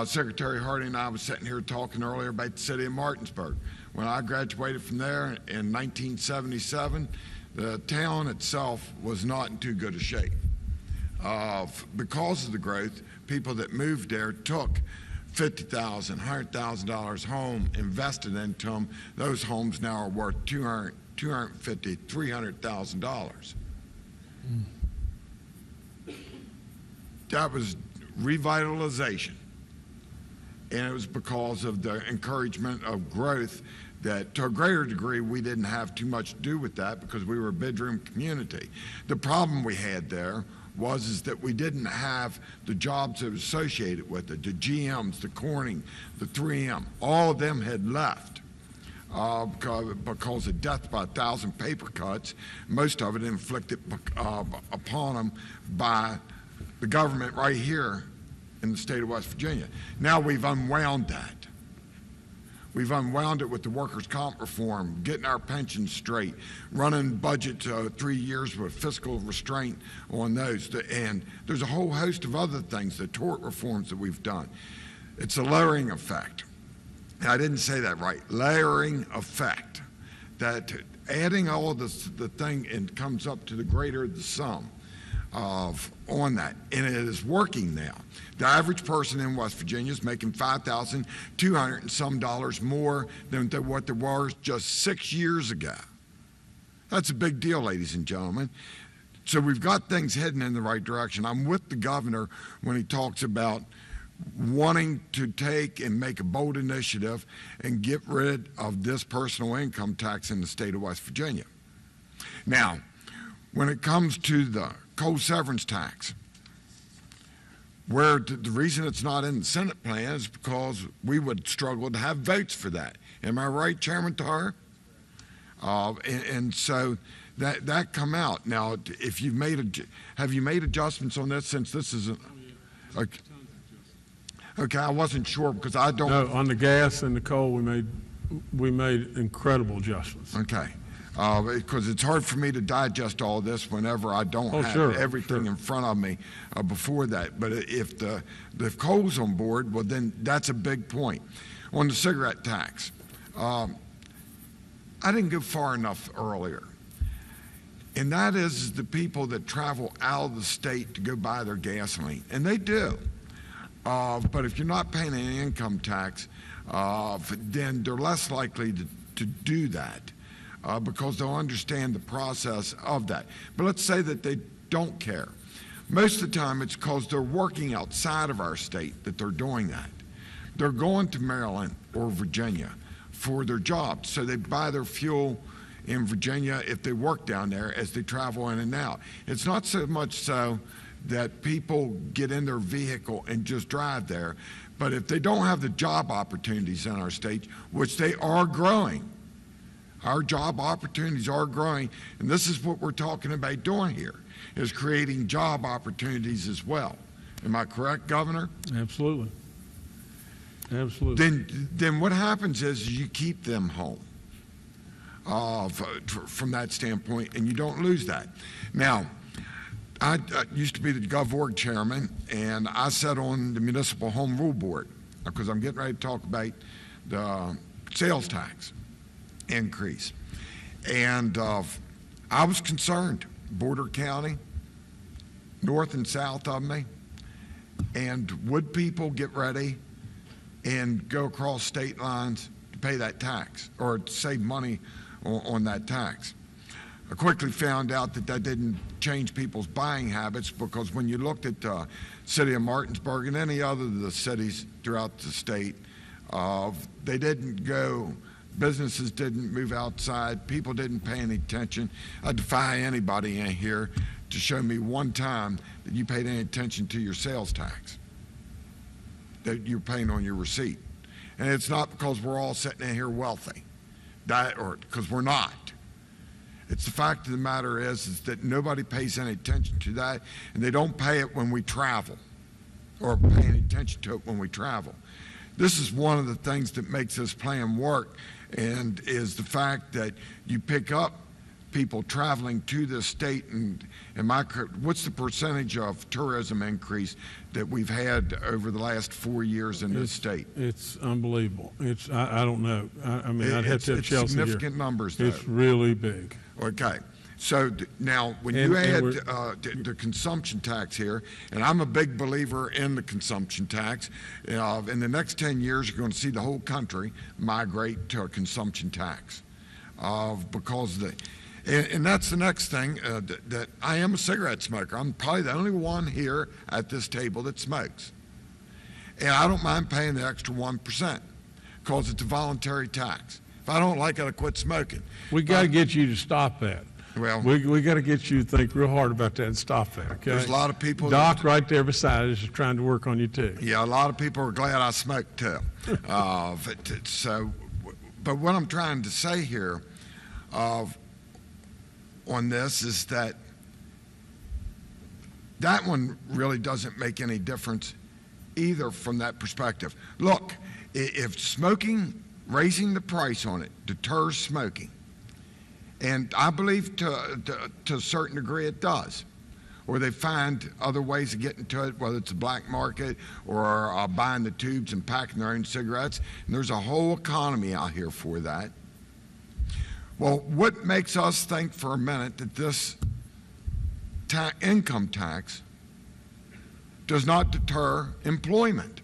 S3: Secretary Hardy and I was sitting here talking earlier about the city of Martinsburg. When I graduated from there in 1977, the town itself was not in too good a shape. Because of the growth, people that moved there took $50,000, $100,000 home, invested into them. Those homes now are worth $250,000, $300,000. That was revitalization. And it was because of the encouragement of growth that, to a greater degree, we didn't have too much to do with that because we were a bedroom community. The problem we had there was that we didn't have the jobs that were associated with it. The GMs, the Corning, the 3M, all of them had left because of death by 1,000 paper cuts, most of it inflicted upon them by the government right here in the state of West Virginia. Now we've unwound that. We've unwound it with the workers' comp reform, getting our pensions straight, running budget 3 years with fiscal restraint on those. And there's a whole host of other things, the tort reforms that we've done. It's a layering effect. And I didn't say that right. Layering effect. That adding all of this, the thing, and comes up to the greater the sum of on that, and it is working now. The average person in West Virginia is making $5,200 and some dollars more than what there was just 6 years ago. That's a big deal, ladies and gentlemen. So we've got things heading in the right direction. I'm with the governor when he talks about wanting to take and make a bold initiative and get rid of this personal income tax in the state of West Virginia. Now, when it comes to the coal severance tax, where the reason it's not in the Senate plan is because we would struggle to have votes for that. Am I right, Chairman Tarr? And so that come out. Now, if you've have you made adjustments on this since this is okay, I wasn't sure because I don't.
S1: No, on the gas and the coal, we made incredible adjustments.
S3: Okay. Because it's hard for me to digest all this whenever I don't have everything in front of me before that. But if the coal's on board, well, then that's a big point. On the cigarette tax, I didn't go far enough earlier. And that is the people that travel out of the state to go buy their gasoline. And they do. But if you're not paying any income tax, then they're less likely to do that. Because they'll understand the process of that. But let's say that they don't care. Most of the time it's because they're working outside of our state that they're doing that. They're going to Maryland or Virginia for their jobs. So they buy their fuel in Virginia if they work down there as they travel in and out. It's not so much so that people get in their vehicle and just drive there, but if they don't have the job opportunities in our state, which they are growing, our job opportunities are growing, and this is what we're talking about doing here, is creating job opportunities as well. Am I correct, Governor?
S1: Absolutely. Absolutely.
S3: Then what happens is you keep them home from that standpoint, and you don't lose that. Now, I used to be the GovOrg chairman, and I sat on the Municipal Home Rule Board because I'm getting ready to talk about the sales tax increase. And I was concerned, border county, north and south of me, and would people get ready and go across state lines to pay that tax or to save money on that tax? I quickly found out that didn't change people's buying habits, because when you looked at the city of Martinsburg and any other of the cities throughout the state, they didn't go. Businesses didn't move outside. People didn't pay any attention. I defy anybody in here to show me one time that you paid any attention to your sales tax that you're paying on your receipt. And it's not because we're all sitting in here wealthy, or because we're not. It's the fact of the matter is that nobody pays any attention to that, and they don't pay it when we travel, or pay any attention to it when we travel. This is one of the things that makes this plan work, and is the fact that you pick up people traveling to this state, and what's the percentage of tourism increase that we've had over the last 4 years in this state?
S1: It's unbelievable. I don't know. I mean, I'd have to have Chelsea here.
S3: Significant numbers, though.
S1: It's really big.
S3: Okay. So now, when you add the consumption tax here, and I'm a big believer in the consumption tax, in the next 10 years, you're going to see the whole country migrate to a consumption tax, because And that's the next thing, that I am a cigarette smoker. I'm probably the only one here at this table that smokes. And I don't mind paying the extra 1% because it's a voluntary tax. If I don't like it, I quit smoking.
S1: We got to get you to stop that.
S3: Well,
S1: We got to get you to think real hard about that and stop that, okay?
S3: there's a lot of people.
S1: Doc right there beside us is trying to work on you too.
S3: Yeah, a lot of people are glad I smoke too. But what I'm trying to say here on this is that one really doesn't make any difference either from that perspective. Look, if smoking, raising the price on it deters smoking, and I believe to a certain degree it does, or they find other ways of getting to it, whether it's a black market or buying the tubes and packing their own cigarettes, and there's a whole economy out here for that. Well, what makes us think for a minute that this income tax does not deter employment?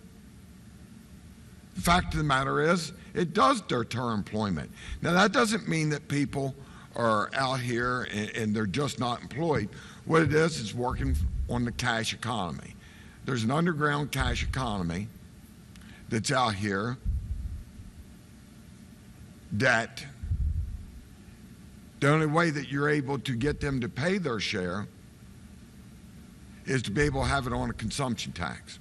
S3: The fact of the matter is, it does deter employment. Now, that doesn't mean that people are out here and they're just not employed. What it is working on the cash economy. There's an underground cash economy that's out here that the only way that you're able to get them to pay their share is to be able to have it on a consumption tax.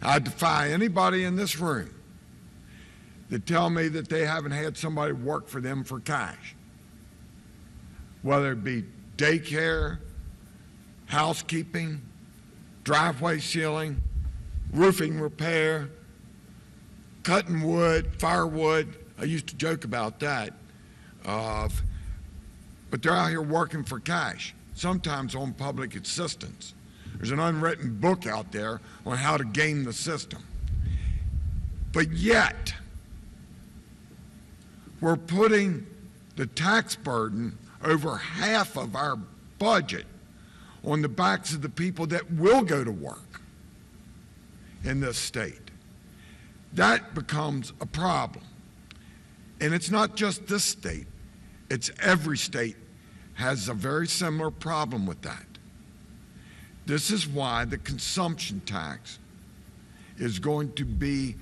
S3: I defy anybody in this room that tell me that they haven't had somebody work for them for cash, whether it be daycare, housekeeping, driveway sealing, roofing repair, cutting wood, firewood. I used to joke about that. But they're out here working for cash, sometimes on public assistance. There's an unwritten book out there on how to game the system. But yet, we're putting the tax burden, over half of our budget, on the backs of the people that will go to work in this state. That becomes a problem. And it's not just this state, it's every state has a very similar problem with that. This is why the consumption tax is going to be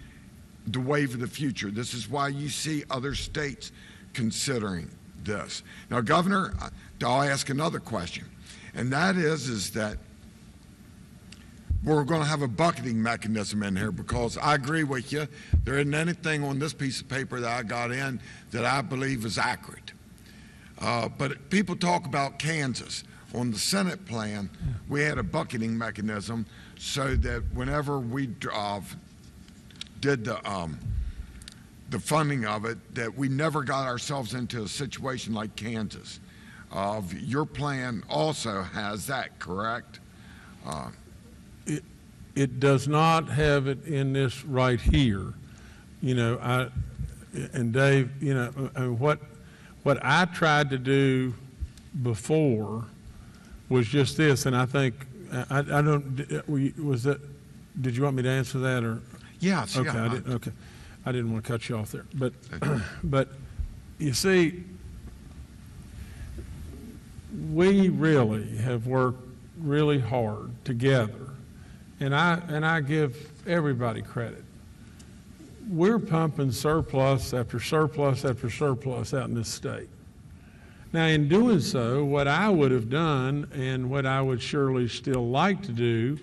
S3: the wave of the future. This is why you see other states considering this. Now, Governor, I'll ask another question, and that is that we're going to have a bucketing mechanism in here, because I agree with you. There isn't anything on this piece of paper that I got in that I believe is accurate. But people talk about Kansas. On the Senate plan, we had a bucketing mechanism so that whenever we did the funding of it, that we never got ourselves into a situation like Kansas. Your plan also has that, correct?
S1: It does not have it in this right here. You know, and Dave, you know, what I tried to do before was just this, and I think, I don't, was that, did you want me to answer that, or?
S3: Yes.
S1: Okay,
S3: yeah.
S1: okay. I didn't want to cut you off there. But you see, we really have worked really hard together, and I give everybody credit. We're pumping surplus after surplus after surplus out in this state. Now, in doing so, what I would have done, and what I would surely still like to do,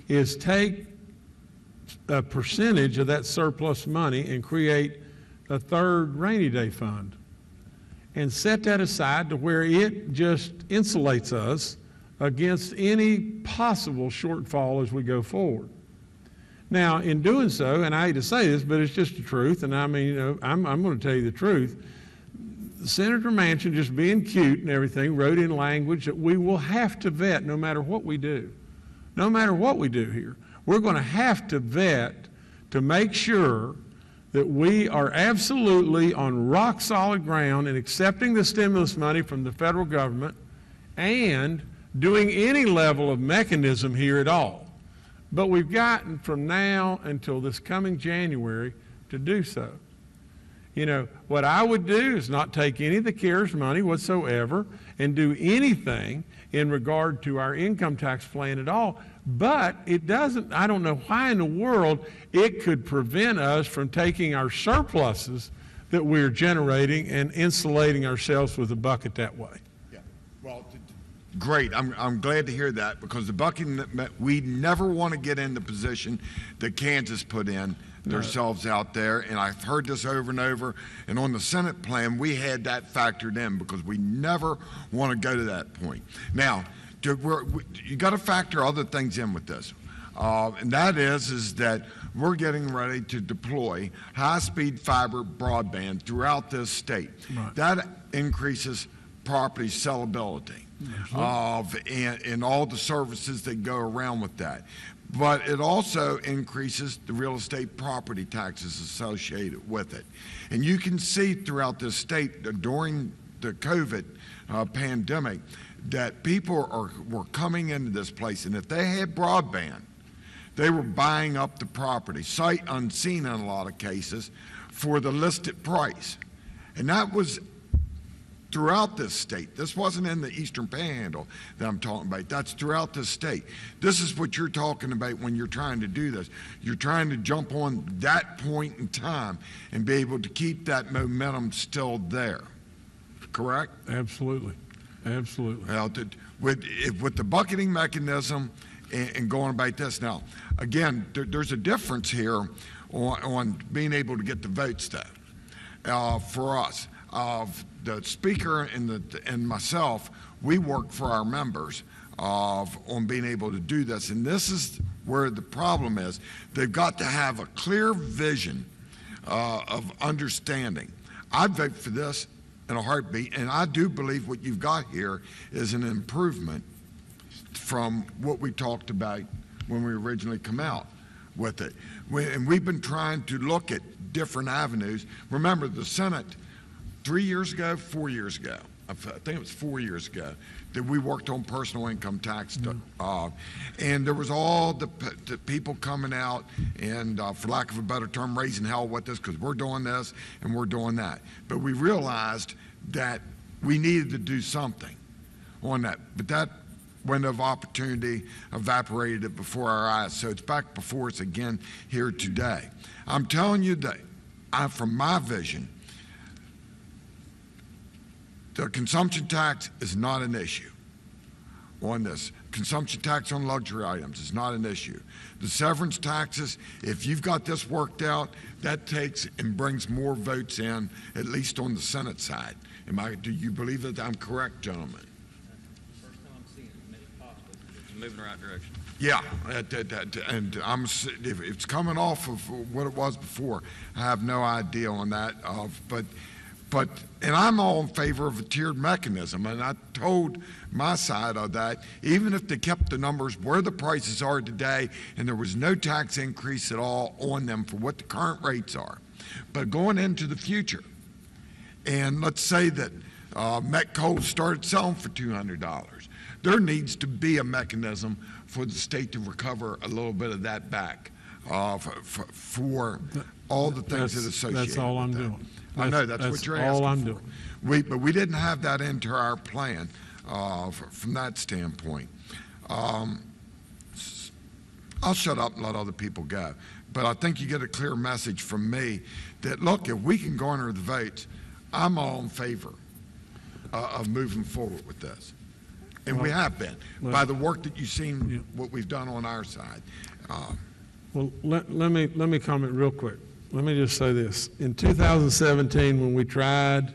S1: is take a percentage of that surplus money and create a third rainy day fund and set that aside to where it just insulates us against any possible shortfall as we go forward. Now, in doing so, and I hate to say this, but it's just the truth, and I mean, you know, I'm going to tell you the truth. Senator Manchin, just being cute and everything, wrote in language that we will have to vet no matter what we do. No matter what we do here, we're going to have to vet to make sure that we are absolutely on rock solid ground in accepting the stimulus money from the federal government and doing any level of mechanism here at all. But we've gotten from now until this coming January to do so. You know, what I would do is not take any of the CARES money whatsoever and do anything in regard to our income tax plan at all. But it doesn't, I don't know why in the world it could prevent us from taking our surpluses that we're generating and insulating ourselves with a bucket that way.
S3: Yeah. Well, great. I'm glad to hear that, because the bucking, we never want to get in the position that Kansas put in themselves out there, and I've heard this over and over. And on the Senate plan, we had that factored in, because we never want to go to that point. Now, you got to factor other things in with this, and that is that we're getting ready to deploy high-speed fiber broadband throughout this state.
S1: Right.
S3: That increases property sellability and all the services that go around with that. But it also increases the real estate property taxes associated with it. And you can see throughout this state during the COVID pandemic that people were coming into this place, and if they had broadband, they were buying up the property, sight unseen in a lot of cases, for the listed price. And that was throughout this state. This wasn't in the Eastern Panhandle that I'm talking about. That's throughout this state. This is what you're talking about when you're trying to do this. You're trying to jump on that point in time and be able to keep that momentum still there. Correct?
S1: Absolutely. Absolutely.
S3: Well, with the bucketing mechanism and going about this. Now, again, there's a difference here on being able to get the votes, though, for us. The speaker and myself, we work for our members on being able to do this. And this is where the problem is. They've got to have a clear vision of understanding. I'd vote for this in a heartbeat, and I do believe what you've got here is an improvement from what we talked about when we originally come out with it. And we've been trying to look at different avenues. Remember, the Senate 4 years ago, I think it was 4 years ago, that we worked on personal income tax. And there was all the people coming out and, for lack of a better term, raising hell with us because we're doing this and we're doing that. But we realized that we needed to do something on that. But that window of opportunity evaporated before our eyes. So it's back before us again here today. I'm telling you that from my vision, the consumption tax is not an issue on this. Consumption tax on luxury items is not an issue. The severance taxes, if you've got this worked out, that takes and brings more votes in, at least on the Senate side. Do you believe that I'm correct, gentlemen?
S4: First time I'm seeing it, maybe possible. It's moving in the right direction.
S3: Yeah, and if it's coming off of what it was before, I have no idea on that. And I'm all in favor of a tiered mechanism, and I told my side of that, even if they kept the numbers where the prices are today and there was no tax increase at all on them for what the current rates are. But going into the future, and let's say that met coal started selling for $200, there needs to be a mechanism for the state to recover a little bit of that back for all the things that associate.
S1: That's all I'm
S3: with that.
S1: doing.
S3: I know that's what you're asking
S1: all I'm
S3: for.
S1: doing.
S3: But we didn't have that into our plan from that standpoint. I'll shut up and let other people go. But I think you get a clear message from me that, look, if we can garner the votes, I'm all in favor of moving forward with this. And we have been, by the work that you've seen, what we've done on our side.
S1: Well, let me comment real quick. Let me just say this. In 2017, when we tried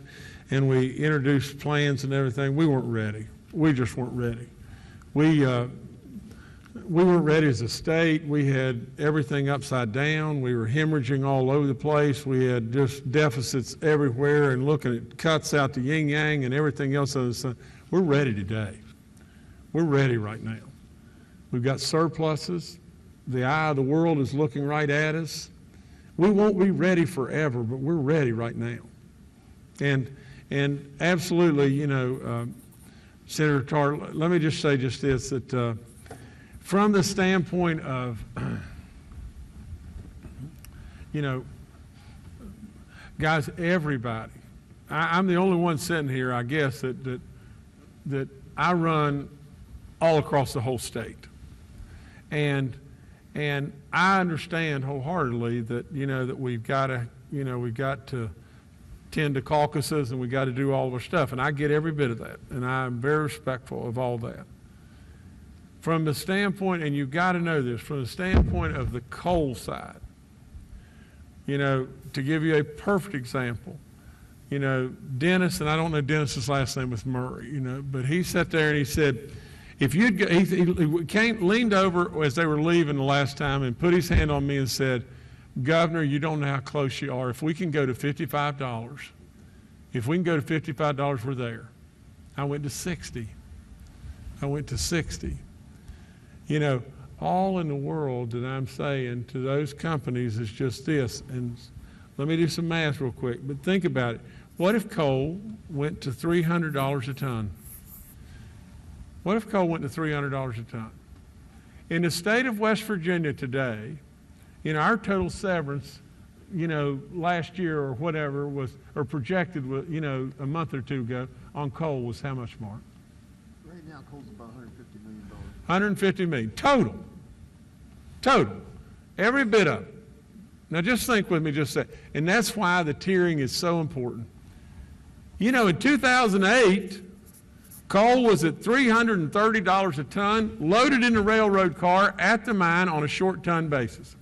S1: and we introduced plans and everything, we weren't ready. We just weren't ready. We weren't ready as a state. We had everything upside down. We were hemorrhaging all over the place. We had just deficits everywhere and looking at cuts out the yin-yang and everything else. We're ready today. We're ready right now. We've got surpluses. The eye of the world is looking right at us. We won't be ready forever, but we're ready right now. And absolutely, Senator Tarr, let me just say just this, that from the standpoint of, Guys, everybody. I'm the only one sitting here, I guess, that I run all across the whole state. And I understand wholeheartedly that, that we've got to tend to caucuses and we've got to do all of our stuff. And I get every bit of that. And I'm very respectful of all that. From the standpoint, and you've got to know this, from the standpoint of the coal side, to give you a perfect example, Dennis, and I don't know Dennis's last name was Murray, but he sat there and he said, if you'd go, he leaned over as they were leaving the last time and put his hand on me and said, Governor, you don't know how close you are. If we can go to $55, we're there. I went to 60. All in the world that I'm saying to those companies is just this. And let me do some math real quick, but think about it. What if coal went to $300 a ton? What if coal went to $300 a ton? In the state of West Virginia today, our total severance, last year or whatever or projected, a month or two ago on coal was how much, Mark?
S5: Right now, coal's about $150 million.
S1: $150 million. Total. Every bit of it. Now just think with me just a second. And that's why the tiering is so important. In 2008, coal was at $330 a ton, loaded in a railroad car at the mine on a short ton basis.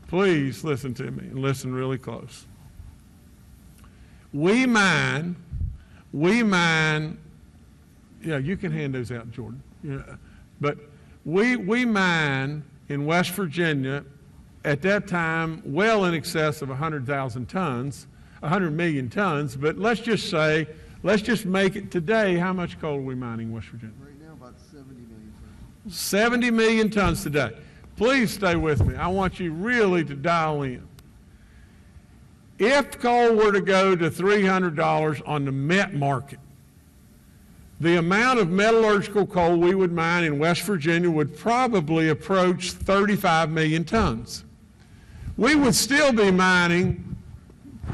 S1: Please listen to me and listen really close. We mine, yeah, you can hand those out, Jordan. Yeah. But we mine in West Virginia at that time well in excess of 100,000 tons, 100 million tons, but let's just make it today, how much coal are we mining in West Virginia?
S5: Right now, about 70 million tons.
S1: 70 million tons today. Please stay with me. I want you really to dial in. If coal were to go to $300 on the met market, the amount of metallurgical coal we would mine in West Virginia would probably approach 35 million tons. We would still be mining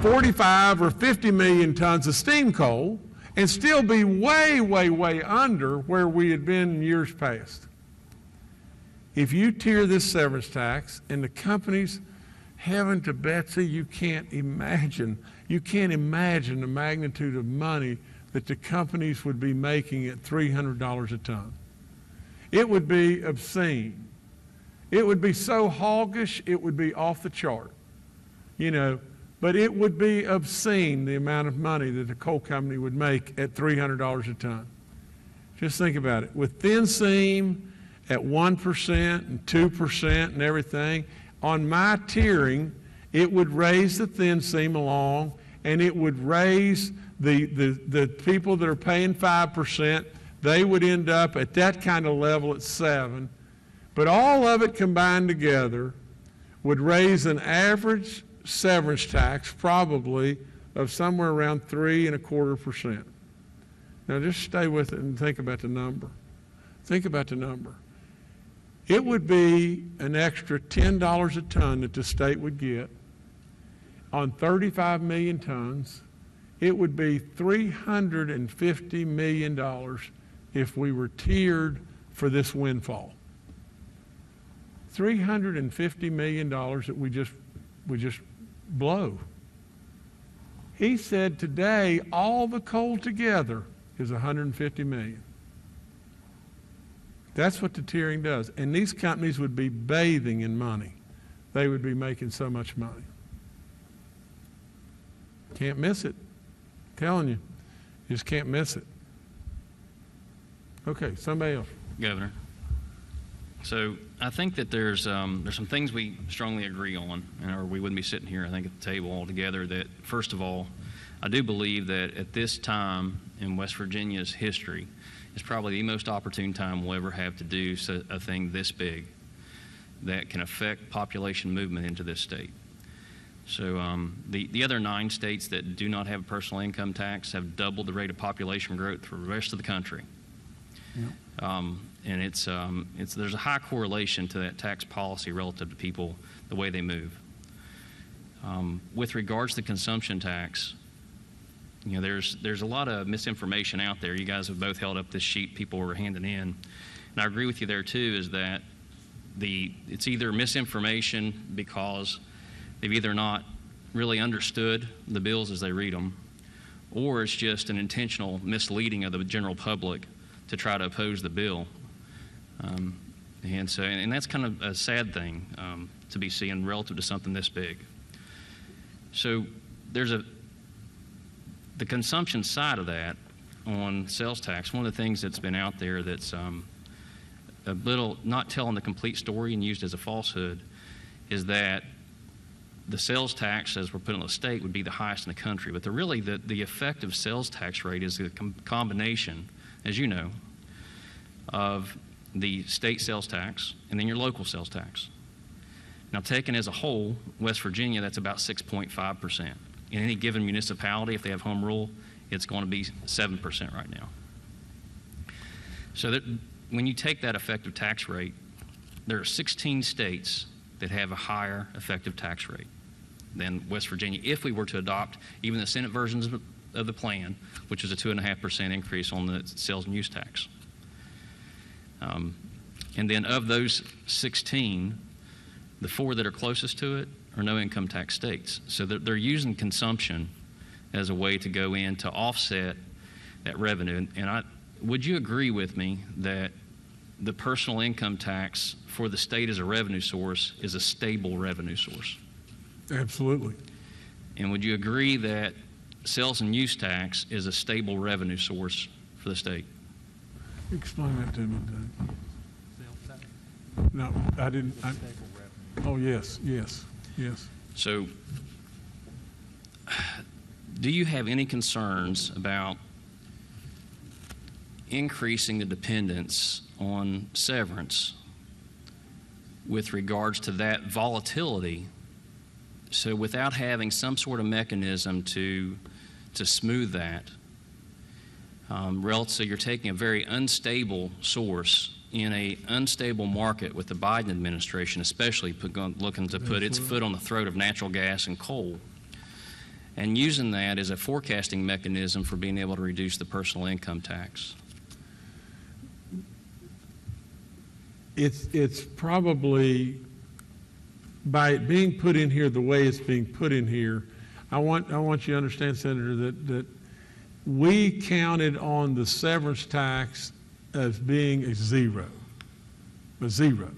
S1: 45 or 50 million tons of steam coal and still be way, way, way under where we had been in years past. If you tier this severance tax and the companies, heaven to Betsy, you can't imagine the magnitude of money that the companies would be making at $300 a ton. It would be obscene. It would be so hoggish, it would be off the chart, but it would be obscene the amount of money that the coal company would make at $300 a ton. Just think about it. With thin seam at 1% and 2% and everything, on my tiering, it would raise the thin seam along, and it would raise the people that are paying 5%, they would end up at that kind of level at 7%. But all of it combined together would raise an average severance tax probably of somewhere around 3.25%. Now just stay with it and think about the number. Think about the number. It would be an extra $10 a ton that the state would get on 35 million tons. It would be $350 million if we were tiered for this windfall. $350 million that we just blow. He said today all the coal together is $150 million. That's what the tiering does. And these companies would be bathing in money. They would be making so much money. Can't miss it. I'm telling you, just can't miss it. Okay, somebody else.
S6: Governor. So I think that there's some things we strongly agree on, or we wouldn't be sitting here, I think, at the table all together. That, first of all, I do believe that at this time in West Virginia's history, it's probably the most opportune time we'll ever have to do a thing this big that can affect population movement into this state. So the other 9 states that do not have a personal income tax have doubled the rate of population growth for the rest of the country. Yep. And there's a high correlation to that tax policy relative to people, the way they move. With regards to consumption tax, you know, there's a lot of misinformation out there. You guys have both held up this sheet people were handing in, and I agree with you there too. Is that it's either misinformation because they've either not really understood the bills as they read them, or it's just an intentional misleading of the general public to try to oppose the bill. And that's kind of a sad thing to be seeing relative to something this big. So there's the consumption side of that on sales tax. One of the things that's been out there that's a little not telling the complete story and used as a falsehood is that the sales tax, as we're putting on the state, would be the highest in the country. But the effective sales tax rate is a combination, as you know, of the state sales tax and then your local sales tax. Now, taken as a whole, West Virginia, that's about 6.5%. In any given municipality, if they have home rule, it's going to be 7% right now. So that when you take that effective tax rate, there are 16 states that have a higher effective tax rate than West Virginia if we were to adopt even the Senate versions of the plan, which is a 2.5% increase on the sales and use tax. And then of those 16, the 4 that are closest to it are no income tax states. So they're using consumption as a way to go in to offset that revenue. And would you agree with me that the personal income tax for the state as a revenue source is a stable revenue source?
S1: Absolutely.
S6: And would you agree that sales and use tax is a stable revenue source for the state?
S1: Explain that to me, Doug. No, I didn't. Oh, yes.
S6: So, do you have any concerns about increasing the dependence on severance with regards to that volatility? So, without having some sort of mechanism to smooth that, so you're taking a very unstable source in an unstable market with the Biden administration, especially looking to put its foot on the throat of natural gas and coal, and using that as a forecasting mechanism for being able to reduce the personal income tax.
S1: It's probably, by it being put in here the way it's being put in here, I want you to understand, Senator, that we counted on the severance tax as being a zero. The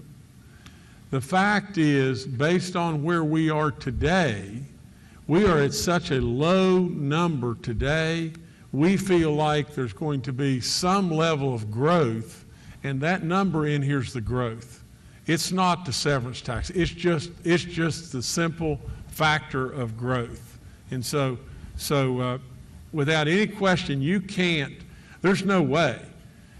S1: fact is, based on where we are today, we are at such a low number today, we feel like there's going to be some level of growth, and that number in here is the growth. It's not the severance tax. It's just the simple factor of growth. And so without any question, there's no way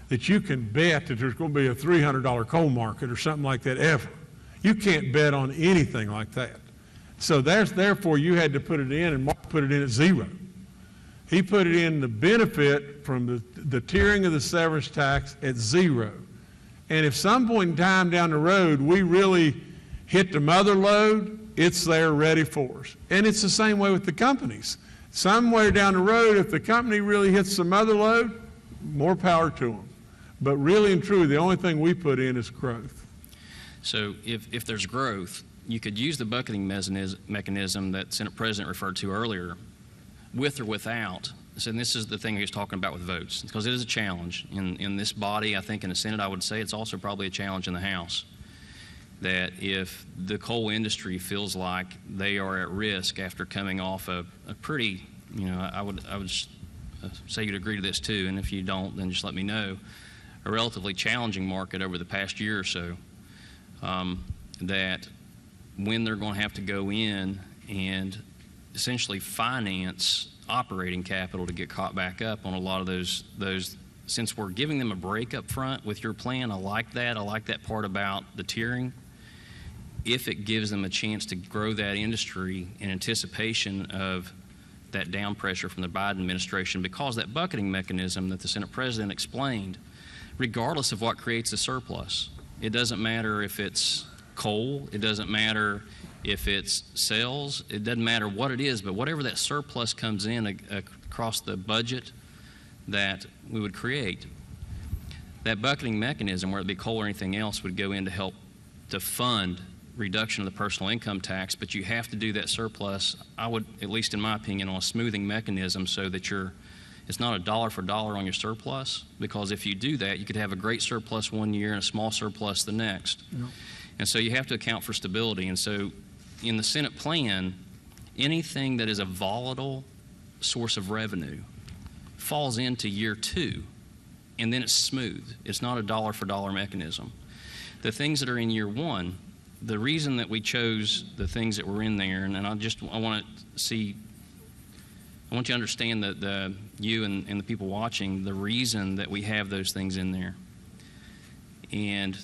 S1: that you can bet that there's going to be a $300 coal market or something like that ever. You can't bet on anything like that. So therefore you had to put it in, and Mark put it in at zero. He put it in the benefit from the tiering of the severance tax at zero. And if some point in time down the road we really hit the mother load, it's there ready for us. And it's the same way with the companies. Somewhere down the road, if the company really hits the mother load, more power to them. But really and truly, the only thing we put in is growth.
S6: So if there's growth, you could use the bucketing mechanism that Senate President referred to earlier, with or without. So this is the thing he was talking about with votes, because it is a challenge in this body. I think in the Senate, I would say it's also probably a challenge in the House, that if the coal industry feels like they are at risk after coming off a pretty, I would say you'd agree to this too, and if you don't, then just let me know, a relatively challenging market over the past year or so, that when they're going to have to go in and essentially finance operating capital to get caught back up on a lot of those, since we're giving them a break up front with your plan, I like that. I like that part about the tiering. If it gives them a chance to grow that industry in anticipation of that down pressure from the Biden administration, because that bucketing mechanism that the Senate President explained, regardless of what creates a surplus, it doesn't matter if it's coal, it doesn't matter If it's sales, it doesn't matter what it is, but whatever that surplus comes in across the budget that we would create, that bucketing mechanism, whether it be coal or anything else, would go in to help to fund reduction of the personal income tax, but you have to do that surplus, I would, at least in my opinion, on a smoothing mechanism so that it's not a dollar for dollar on your surplus, because if you do that, you could have a great surplus one year and a small surplus the next.
S7: Yeah.
S6: And so you have to account for stability. And so in the Senate plan, anything that is a volatile source of revenue falls into year 2, and then it's smooth. It's not a dollar for dollar mechanism. The things that are in year 1, the reason that we chose the things that were in there, and I want you to understand that you and the people watching, the reason that we have those things in there. And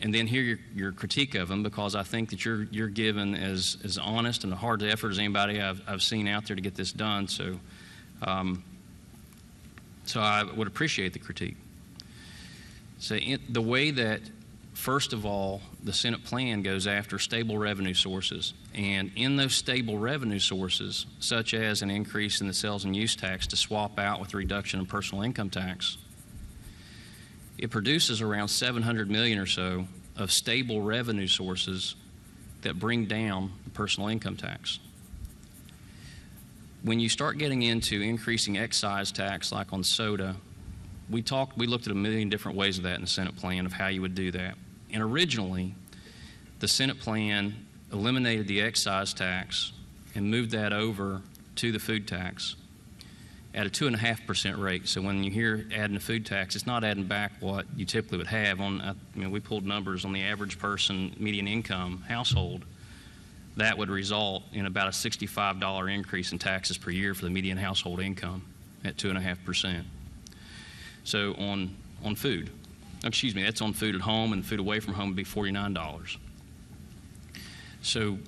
S6: then hear your critique of them, because I think that you're given as honest and a hard effort as anybody I've seen out there to get this done. So I would appreciate the critique. So the way that, first of all, the Senate plan goes after stable revenue sources. And in those stable revenue sources, such as an increase in the sales and use tax to swap out with a reduction in personal income tax, it produces around $700 million or so of stable revenue sources that bring down the personal income tax. When you start getting into increasing excise tax, like on soda, we looked at a million different ways of that in the Senate plan of how you would do that. And originally, the Senate plan eliminated the excise tax and moved that over to the food tax at a 2.5% rate. So when you hear adding a food tax, it's not adding back what you typically would have. We pulled numbers on the average person, median income household. That would result in about a $65 increase in taxes per year for the median household income at 2.5%. So on food, that's on food at home, and food away from home would be $49. So,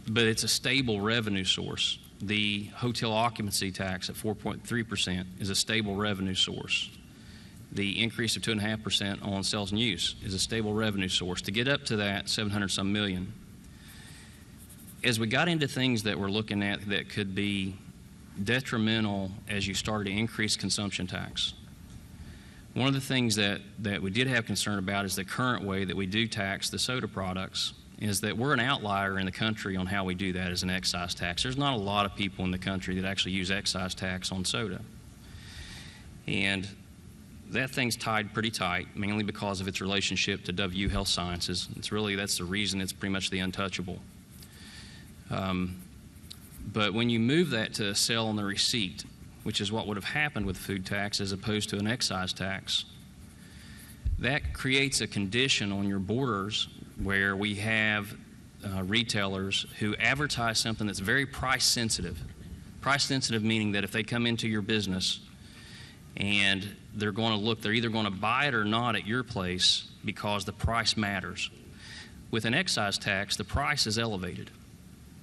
S6: but it's a stable revenue source. The hotel occupancy tax at 4.3% is a stable revenue source. The increase of 2.5% on sales and use is a stable revenue source. To get up to that 700-some million, as we got into things that we're looking at that could be detrimental as you started to increase consumption tax, one of the things that we did have concern about is the current way that we do tax the soda products is that we're an outlier in the country on how we do that as an excise tax. There's not a lot of people in the country that actually use excise tax on soda. And that thing's tied pretty tight, mainly because of its relationship to W Health Sciences. That's the reason it's pretty much the untouchable. But when you move that to sell on the receipt, which is what would have happened with food tax as opposed to an excise tax, that creates a condition on your borders where we have retailers who advertise something that's very price sensitive. Price sensitive meaning that if they come into your business and they're either going to buy it or not at your place because the price matters. With an excise tax, the price is elevated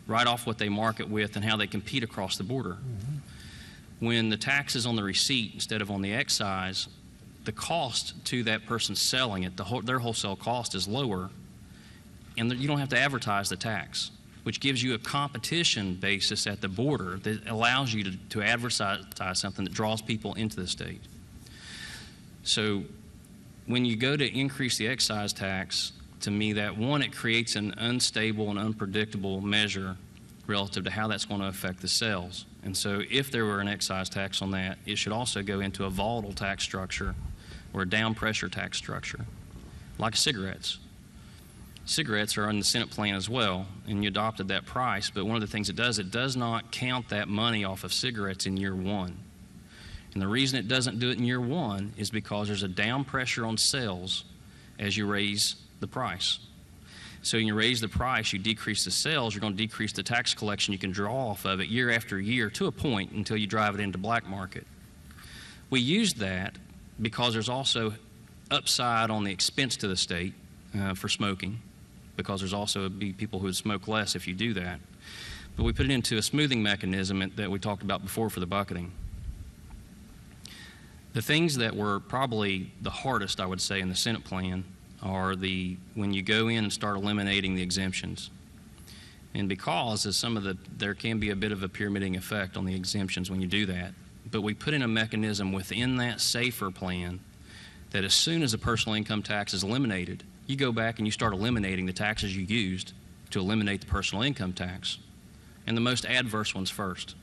S6: right off what they market with and how they compete across the border. Mm-hmm. When the tax is on the receipt instead of on the excise, the cost to that person selling it, their wholesale cost is lower, and you don't have to advertise the tax, which gives you a competition basis at the border that allows you to advertise something that draws people into the state. So when you go to increase the excise tax, to me, it creates an unstable and unpredictable measure relative to how that's going to affect the sales. And so if there were an excise tax on that, it should also go into a volatile tax structure or a down pressure tax structure, like cigarettes. Cigarettes are in the Senate plan as well, and you adopted that price, but one of the things it does not count that money off of cigarettes in year one. And the reason it doesn't do it in year one is because there's a down pressure on sales as you raise the price. So when you raise the price, you decrease the sales, you're going to decrease the tax collection you can draw off of it year after year to a point until you drive it into black market. We used that because there's also upside on the expense to the state for smoking, because there's also people who would smoke less if you do that. But we put it into a smoothing mechanism that we talked about before for the bucketing. The things that were probably the hardest, I would say, in the Senate plan are when you go in and start eliminating the exemptions. And because there can be a bit of a pyramiding effect on the exemptions when you do that. But we put in a mechanism within that SAFER plan that as soon as a personal income tax is eliminated, you go back and you start eliminating the taxes you used to eliminate the personal income tax, and the most adverse ones first.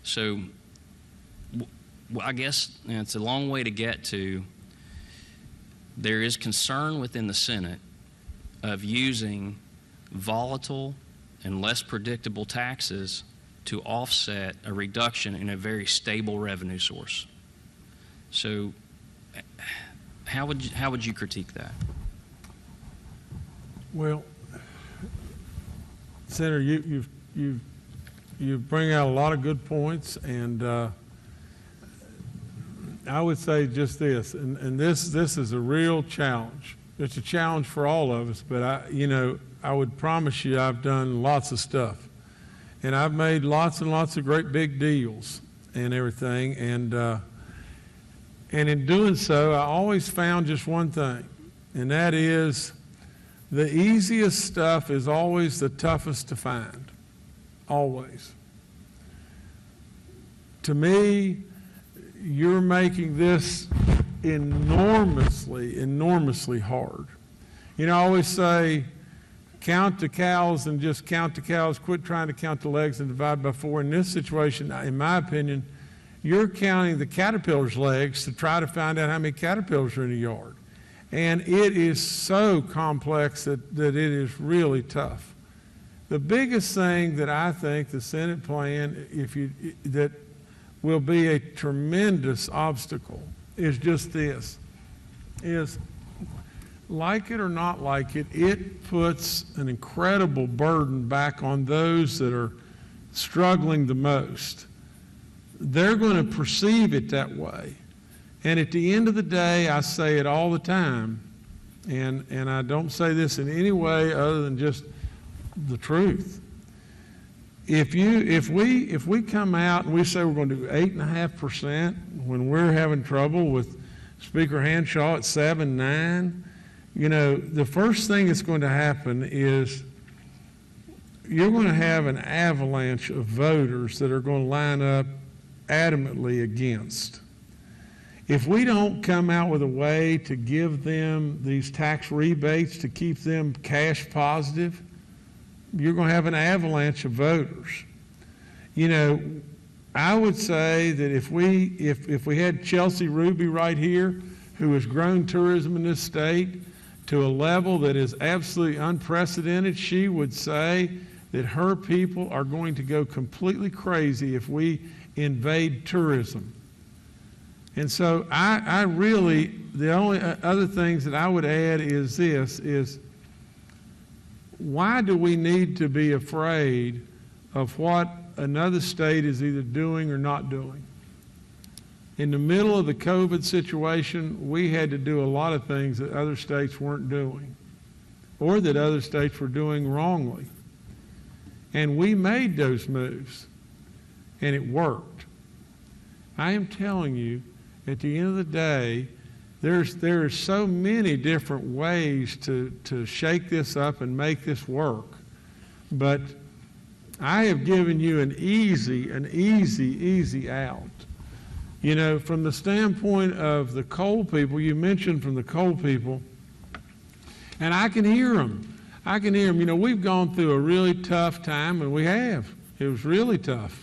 S6: So I guess it's a long way to get to. There is concern within the Senate of using volatile and less predictable taxes to offset a reduction in a very stable revenue source. So how would you critique that?
S1: Well, Senator, you bring out a lot of good points, and I would say just this, and this is a real challenge. It's a challenge for all of us, but I would promise you I've done lots of stuff, and I've made lots and lots of great big deals and everything, and in doing so, I always found just one thing, and that is the easiest stuff is always the toughest to find, always. To me, you're making this enormously, enormously hard. I always say, count the cows and just count the cows. Quit trying to count the legs and divide by 4. In this situation, in my opinion, you're counting the caterpillar's legs to try to find out how many caterpillars are in a yard. And it is so complex that it is really tough. The biggest thing that I think the Senate plan, that will be a tremendous obstacle, is just this, is like it or not like it, it puts an incredible burden back on those that are struggling the most. They're going to perceive it that way. And at the end of the day, I say it all the time, and I don't say this in any way other than just the truth. If we come out and we say we're going to do 8.5% when we're having trouble with Speaker Hanshaw at 7.9, the first thing that's going to happen is you're going to have an avalanche of voters that are going to line up adamantly against. If we don't come out with a way to give them these tax rebates to keep them cash positive, you're going to have an avalanche of voters. I would say that if we had Chelsea Ruby right here, who has grown tourism in this state to a level that is absolutely unprecedented, she would say that her people are going to go completely crazy if we invade tourism. And so I really, the only other things that I would add is this, is why do we need to be afraid of what another state is either doing or not doing? In the middle of the COVID situation, we had to do a lot of things that other states weren't doing, or that other states were doing wrongly. And we made those moves, and it worked. I am telling you, at the end of the day, there are so many different ways to shake this up and make this work. But I have given you an easy out. From the standpoint of the coal people, you mentioned from the coal people, and I can hear them. We've gone through a really tough time, and we have. It was really tough.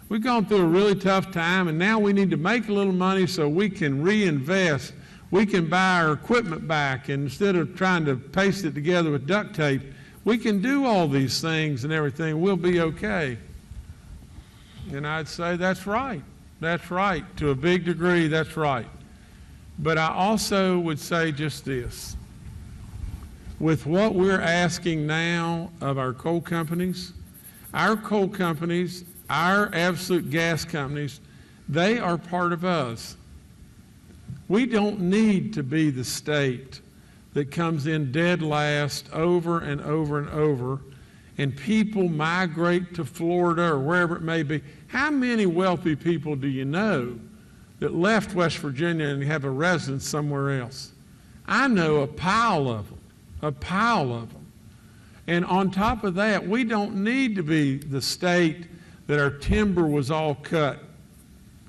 S1: We've gone through a really tough time, and now we need to make a little money so we can reinvest. We can buy our equipment back, and instead of trying to paste it together with duct tape, we can do all these things and everything. We'll be okay. And I'd say that's right. That's right. To a big degree, that's right. But I also would say just this. With what we're asking now of our coal companies, our absolute gas companies, they are part of us. We don't need to be the state that comes in dead last over and over and over, and people migrate to Florida or wherever it may be. How many wealthy people do you know that left West Virginia and have a residence somewhere else? I know a pile of them. And on top of that, we don't need to be the state that our timber was all cut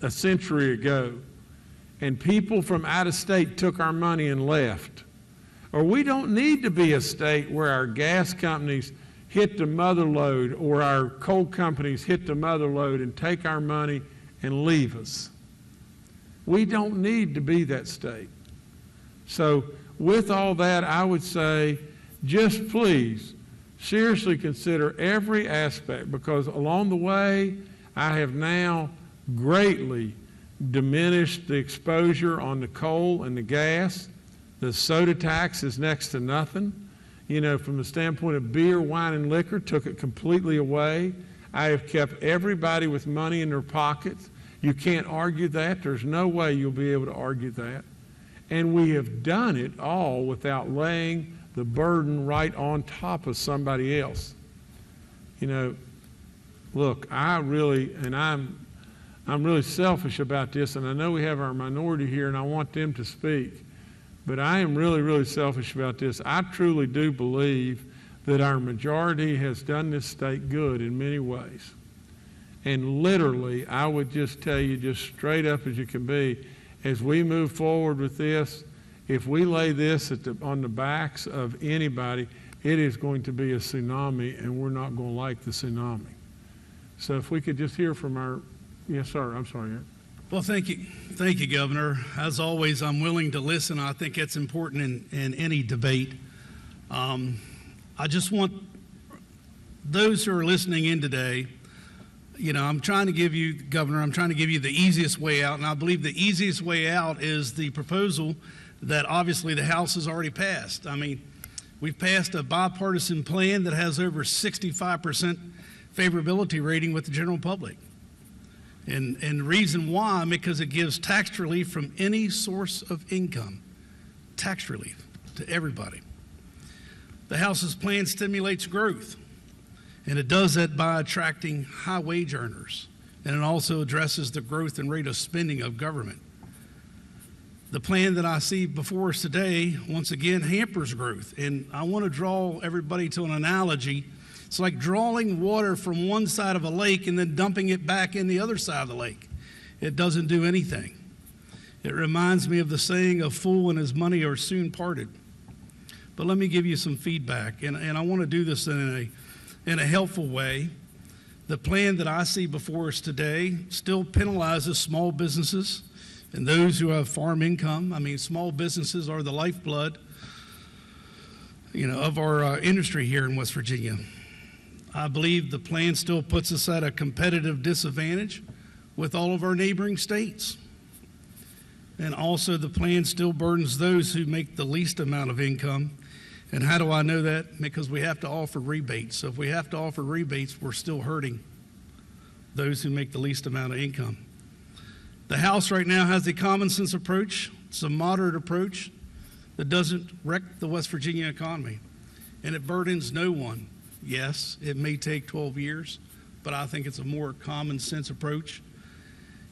S1: a century ago and people from out of state took our money and left. Or we don't need to be a state where our gas companies hit the mother lode or our coal companies hit the mother lode and take our money and leave us. We don't need to be that state. So with all that, I would say just please seriously consider every aspect, because along the way I have now greatly diminished the exposure on the coal and the gas. The soda tax is next to nothing. You know, from the standpoint of beer, wine, and liquor, took it completely away. I have kept everybody with money in their pockets. You can't argue that. There's no way you'll be able to argue that. And we have done it all without laying the burden right on top of somebody else. You know, look, I'm really selfish about this, and I know we have our minority here, and I want them to speak. But I am really, really selfish about this. I truly do believe that our majority has done this state good in many ways. And literally, I would just tell you, just straight up as you can be, as we move forward with this, if we lay this on the backs of anybody, it is going to be a tsunami, and we're not going to like the tsunami. So if we could just hear from our, yes, sir, I'm sorry, Eric.
S7: Well, thank you, Governor. As always, I'm willing to listen. I think it's important in any debate. I just want those who are listening in today, you know, I'm trying to give you, Governor, I'm trying to give you the easiest way out, and I believe the easiest way out is the proposal that obviously the House has already passed. I mean, we've passed a bipartisan plan that has over 65% favorability rating with the general public. And the reason why, because it gives tax relief from any source of income, tax relief to everybody. The House's plan stimulates growth, and it does that by attracting high wage earners, and it also addresses the growth and rate of spending of government. The plan that I see before us today, once again, hampers growth, and I want to draw everybody to an analogy. It's like drawing water from one side of a lake and then dumping it back in the other side of the lake. It doesn't do anything. It reminds me of the saying, "A fool and his money are soon parted." But let me give you some feedback, and I want to do this in a helpful way. The plan that I see before us today still penalizes small businesses and those who have farm income. I mean, small businesses are the lifeblood, you know, of our industry here in West Virginia. I believe the plan still puts us at a competitive disadvantage with all of our neighboring states. And also the plan still burdens those who make the least amount of income. And how do I know that? Because we have to offer rebates. So if we have to offer rebates, we're still hurting those who make the least amount of income. The House right now has a common sense approach. It's a moderate approach that doesn't wreck the West Virginia economy. And it burdens no one. Yes, it may take 12 years, but I think it's a more common sense approach.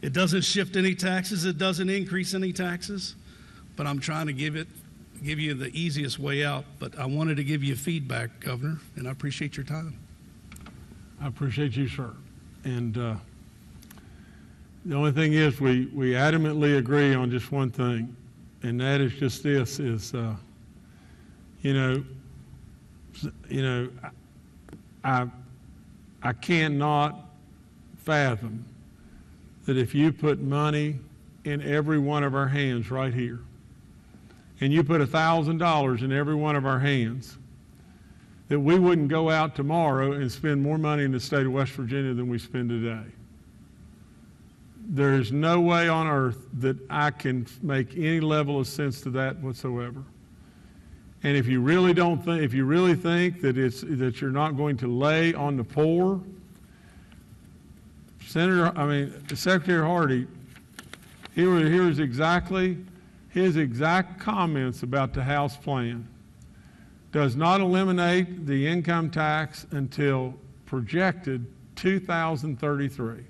S7: It doesn't shift any taxes. It doesn't increase any taxes, but I'm trying to give you the easiest way out. But I wanted to give you feedback, Governor, and I appreciate your time.
S1: I appreciate you, sir. And the only thing is we adamantly agree on just one thing, and that is just this is, I cannot fathom that if you put money in every one of our hands right here, and you put $1,000 in every one of our hands, that we wouldn't go out tomorrow and spend more money in the state of West Virginia than we spend today. There is no way on earth that I can make any level of sense to that whatsoever. And if you really think that you're not going to lay on the poor, Secretary Hardy, here's exactly his exact comments about the House plan. Does not eliminate the income tax until projected 2033.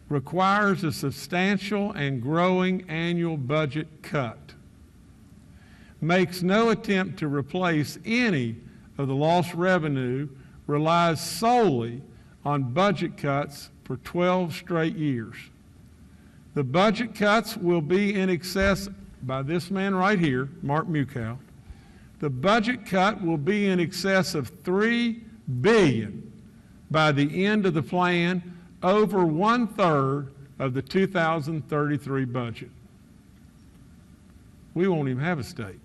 S1: Requires a substantial and growing annual budget cut. Makes no attempt to replace any of the lost revenue relies solely on budget cuts for 12 straight years. The budget cuts will be in excess, by this man right here, Mark Mukow, the budget cut will be in excess of $3 billion by the end of the plan, over 1/3 of the 2033 budget. We won't even have a state.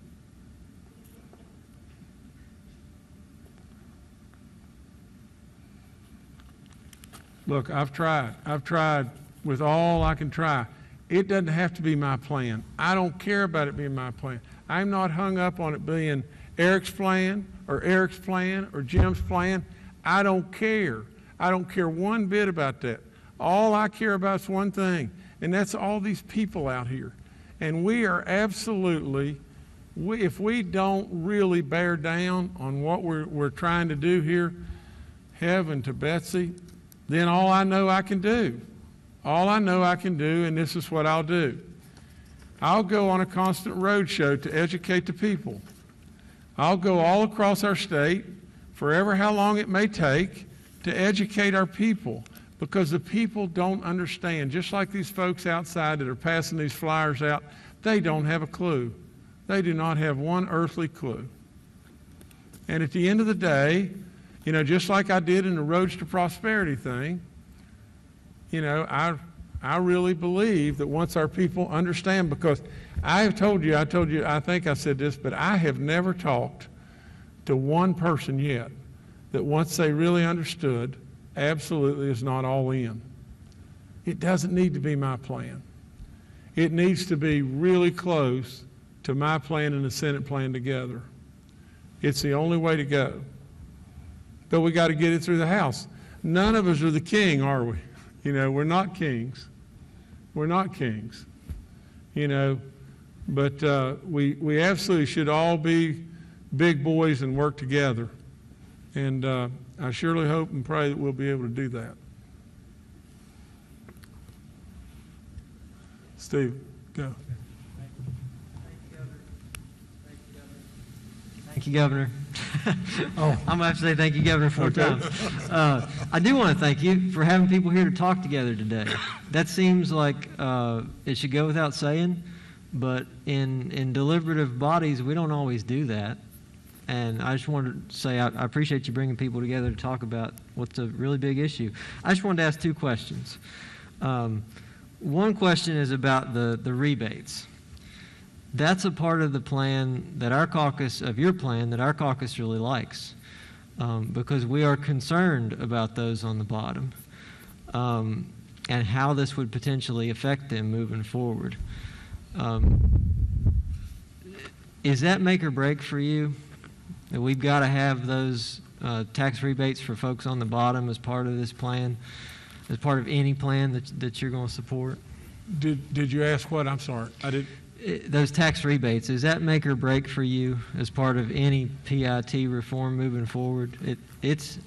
S1: Look, I've tried with all I can try. It doesn't have to be my plan. I don't care about it being my plan. I'm not hung up on it being Eric's plan or Jim's plan. I don't care. I don't care one bit about that. All I care about is one thing, and that's all these people out here. And we are absolutely, if we don't really bear down on what we're trying to do here, heaven to Betsy, then all I know I can do, and this is what I'll do. I'll go on a constant road show to educate the people. I'll go all across our state, forever how long it may take, to educate our people, because the people don't understand. Just like these folks outside that are passing these flyers out, they don't have a clue. They do not have one earthly clue. And at the end of the day, you know, just like I did in the Roads to Prosperity thing, you know, I really believe that once our people understand, because I told you, I think I said this, but I have never talked to one person yet that once they really understood, absolutely is not all in. It doesn't need to be my plan. It needs to be really close to my plan and the Senate plan together. It's the only way to go. But we got to get it through the House. None of us are the king, are we? You know, we're not kings. We're not kings. You know, but we absolutely should all be big boys and work together. And I surely hope and pray that we'll be able to do that. Steve, go.
S8: Thank you, Governor. Oh, I'm going to have to say thank you, Governor, 4 times. I do want to thank you for having people here to talk together today. That seems like it should go without saying, but in deliberative bodies, we don't always do that. And I just wanted to say I appreciate you bringing people together to talk about what's a really big issue. I just wanted to ask 2 questions. One question is about the rebates. That's a part of the plan that our caucus, of your plan, that our caucus really likes, because we are concerned about those on the bottom and how this would potentially affect them moving forward. Is that make or break for you? That we've got to have those tax rebates for folks on the bottom as part of this plan, as part of any plan that you're going to support?
S1: Did you ask what? I'm sorry. I did.
S8: Those tax rebates, is that make or break for you as part of any PIT reform moving forward? It's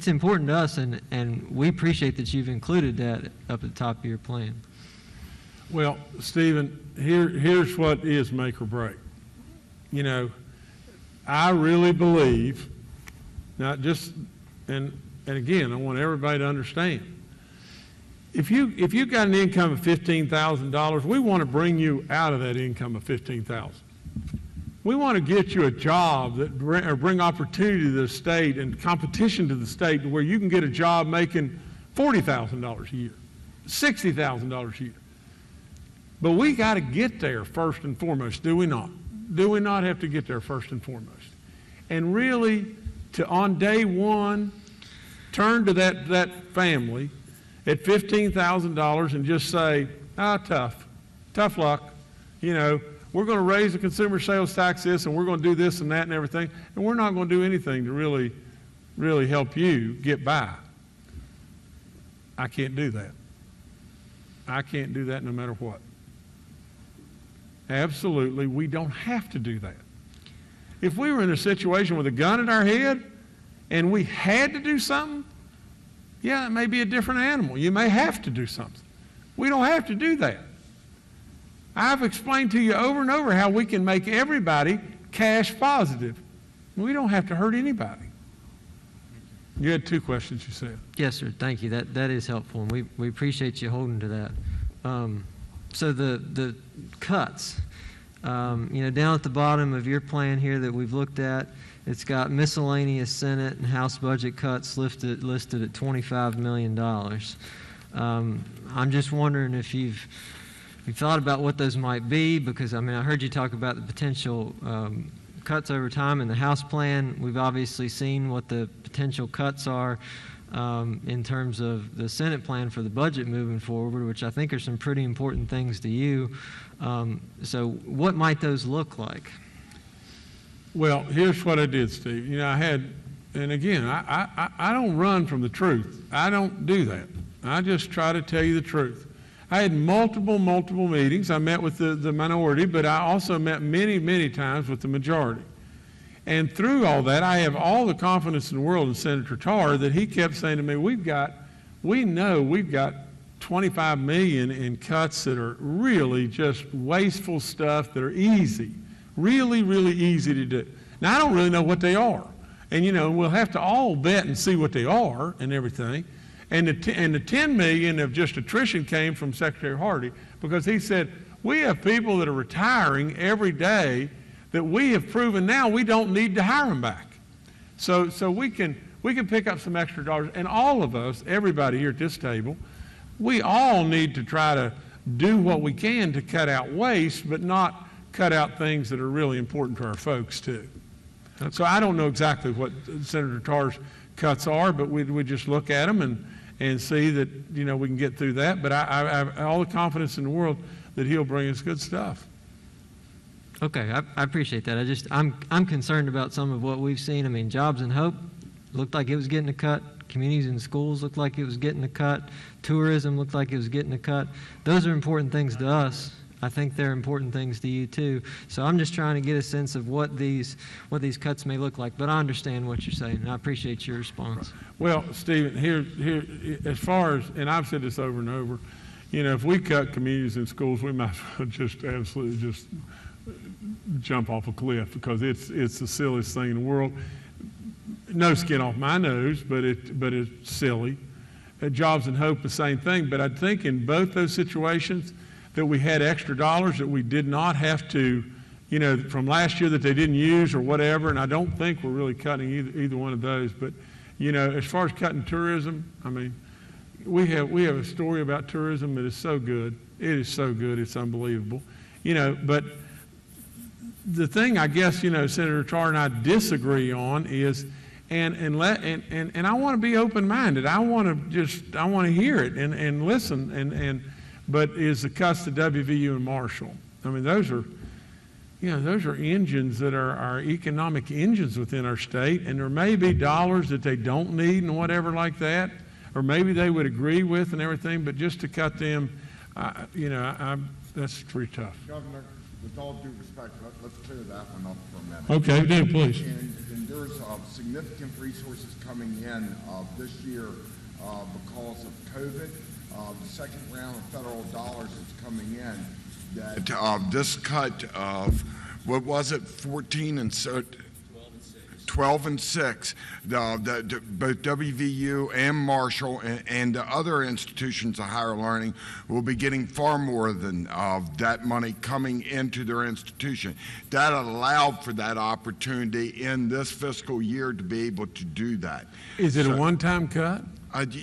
S8: important to us, and we appreciate that you've included that up at the top of your plan.
S1: Well, Stephen, here's what is make or break. You know, I really believe, not just, and again, I want everybody to understand, if you've got an income of $15,000, we want to bring you out of that income of $15,000. We want to get you a job that bring opportunity to the state and competition to the state to where you can get a job making $40,000 a year, $60,000 a year. But we got to get there first and foremost, do we not? Do we not have to get there first and foremost? And really, on day one, turn to that family at $15,000 and just say, tough luck. You know, we're going to raise the consumer sales tax this, and we're going to do this and that and everything, and we're not going to do anything to really help you get by. I can't do that. I can't do that no matter what. Absolutely, we don't have to do that. If we were in a situation with a gun at our head and we had to do something, yeah, it may be a different animal. You may have to do something. We don't have to do that. I've explained to you over and over how we can make everybody cash positive. We don't have to hurt anybody. You had two questions, you said.
S8: Yes, sir. Thank you. That is helpful, and we appreciate you holding to that. So the cuts, down at the bottom of your plan here that we've looked at, it's got miscellaneous Senate and House budget cuts listed at $25 million. I'm just wondering if you've thought about what those might be, because I heard you talk about the potential cuts over time in the House plan. We've obviously seen what the potential cuts are in terms of the Senate plan for the budget moving forward, which I think are some pretty important things to you. So what might those look like?
S1: Well, here's what I did, Steve. And again, I don't run from the truth. I don't do that. I just try to tell you the truth. I had multiple meetings. I met with the minority, but I also met many times with the majority. And through all that, I have all the confidence in the world in Senator Tarr that he kept saying to me, we know we've got $25 million in cuts that are really just wasteful stuff that are easy, really easy to do. Now, I don't really know what they are. And, we'll have to all bet and see what they are and everything. And the $10 million of just attrition came from Secretary Hardy, because he said, we have people that are retiring every day that we have proven now we don't need to hire them back. So we can pick up some extra dollars. And all of us, everybody here at this table, we all need to try to do what we can to cut out waste, but not cut out things that are really important to our folks too. So I don't know exactly what Senator Tarr's cuts are, but we just look at them and see that, we can get through that. But I have all the confidence in the world that he'll bring us good stuff.
S8: Okay, I appreciate that. I'm concerned about some of what we've seen. Jobs and Hope looked like it was getting a cut. Communities and schools looked like it was getting a cut. Tourism looked like it was getting a cut. Those are important things to us. I think they're important things to you too. So I'm just trying to get a sense of what these cuts may look like. But I understand what you're saying, and I appreciate your response.
S1: Well, Stephen, here, as far as, and I've said this over and over, if we cut communities and schools, we might as well just absolutely just jump off a cliff, because it's the silliest thing in the world. No skin off my nose, but it's silly. Jobs and Hope, the same thing. But I think in both those situations that we had extra dollars that we did not have to, from last year that they didn't use or whatever. And I don't think we're really cutting either one of those. But as far as cutting tourism, we have a story about tourism that is so good. It is so good. It's unbelievable. But the thing I guess, Senator Tarr and I disagree on is, and I want to be open-minded. I want to hear it and listen but is the cuts to WVU and Marshall. Those are engines that are our economic engines within our state, and there may be dollars that they don't need and whatever like that, or maybe they would agree with and everything, but just to cut them, that's pretty tough.
S3: Governor, with all due respect, let's clear that one up for a minute.
S1: Okay, do please.
S3: And there's significant resources coming in this year because of COVID. The second round of federal dollars that's coming in, that this cut of, what was it, 14 and so 12 and 6, both WVU and Marshall and the other institutions of higher learning will be getting far more than that money coming into their institution. That allowed for that opportunity in this fiscal year to be able to do that.
S1: Is it a one-time cut?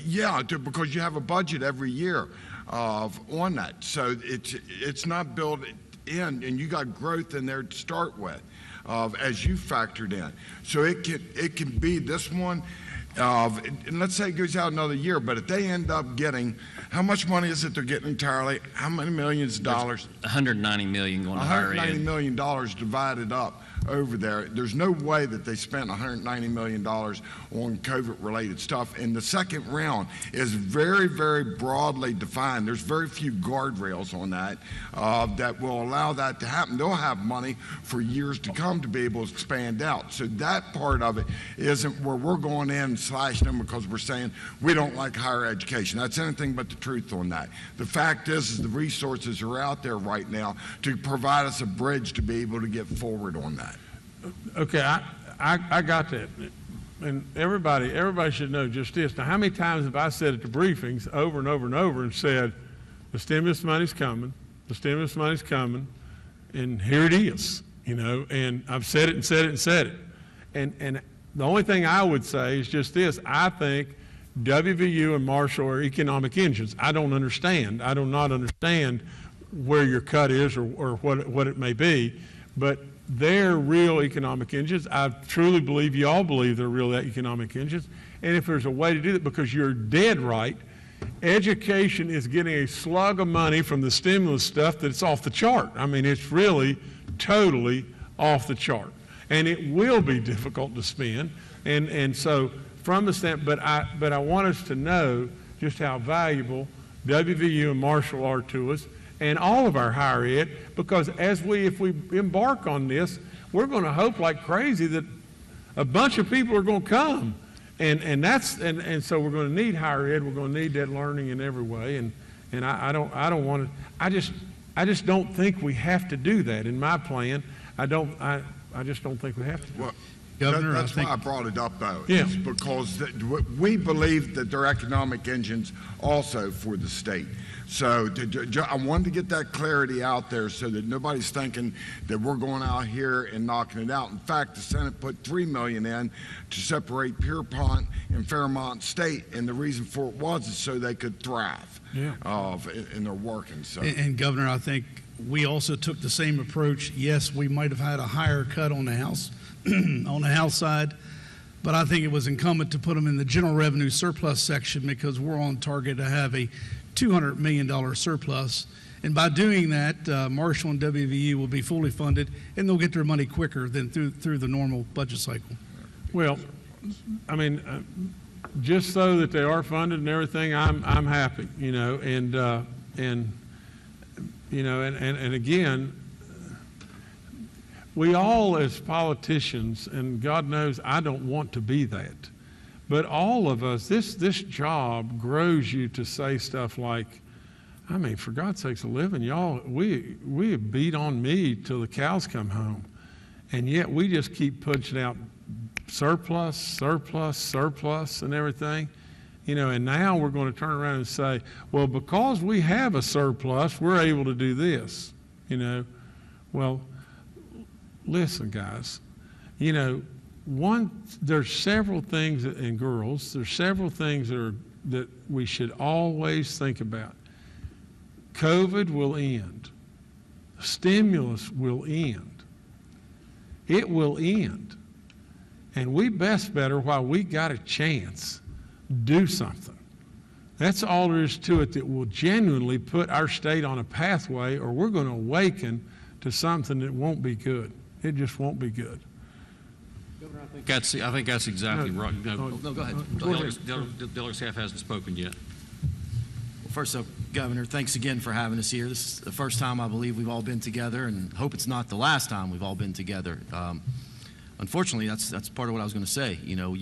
S3: Yeah, because you have a budget every year on that. So it's not built in, and you got growth in there to start with. As you factored in. So it can be this one, and let's say it goes out another year, but if they end up getting, how much money is it they're getting entirely? How many millions of dollars?
S6: $190 million going to higher ed.
S3: $190 million divided up over there. There's no way that they spent $190 million on COVID-related stuff. And the second round is very, very broadly defined. There's very few guardrails on that that will allow that to happen. They'll have money for years to come to be able to expand out. So that part of it isn't where we're going in and slashing them because we're saying we don't like higher education. That's anything but the truth on that. The fact is the resources are out there right now to provide us a bridge to be able to get forward on that.
S1: Okay, I got that. And everybody should know just this. Now, how many times have I said at the briefings over and over and over and said, the stimulus money's coming, the stimulus money's coming, and here it is, you know, and I've said it and said it and said it. And the only thing I would say is just this. I think WVU and Marshall are economic engines. I don't understand. I do not understand where your cut is or what it may be, but they're real economic engines. I truly believe you all believe they're real economic engines. And if there's a way to do that, because you're dead right, education is getting a slug of money from the stimulus stuff that's off the chart. I mean, it's really totally off the chart. And it will be difficult to spend. And so from the standpoint, but I want us to know just how valuable WVU and Marshall are to us, and all of our higher ed, because if we embark on this, we're going to hope like crazy that a bunch of people are going to come, and so we're going to need higher ed. We're going to need that learning in every way, and I don't want to. I just don't think we have to do that in my plan. I just don't think we have to.
S3: Well,
S7: Governor,
S3: that's
S7: I think-
S3: why I brought it up, though.
S1: Yeah.
S3: It's because we believe that they're economic engines also for the state. So I wanted to get that clarity out there so that nobody's thinking that we're going out here and knocking it out. In fact, the Senate put $3 million in to separate Pierpont and Fairmont State, and the reason for it was is so they could thrive.
S1: Yeah.
S3: And they're working. So.
S7: And Governor, I think we also took the same approach. Yes, we might have had a higher cut on the House, on the House side, but I think it was incumbent to put them in the general revenue surplus section because we're on target to have a $200 million surplus. And by doing that, Marshall and WVU will be fully funded, and they'll get their money quicker than through the normal budget cycle.
S1: Well, I mean, just so that they are funded and everything, I'm happy, you know, and you know, and again, we all as politicians, and God knows I don't want to be that, but all of us, this job grows you to say stuff like, I mean, for God's sakes, a living, y'all, we have beat on me till the cows come home, and yet we just keep punching out surplus, and everything. You know, and now we're going to turn around and say, well, because we have a surplus, we're able to do this. You know, well, listen, guys, you know, there's several things, and girls, there's several things that we should always think about. COVID will end. Stimulus will end. It will end. And we best better, while we got a chance, do something. That's all there is to it that will genuinely put our state on a pathway, or we're going to awaken to something that won't be good. It just won't be good.
S4: I think that's exactly right.
S1: No,
S4: Go ahead.
S1: go ahead.
S4: The delegate staff hasn't spoken yet.
S9: Well, first up, Governor, thanks again for having us here. This is the first time I believe we've all been together, and hope it's not the last time we've all been together. Unfortunately, that's part of what I was going to say. You know,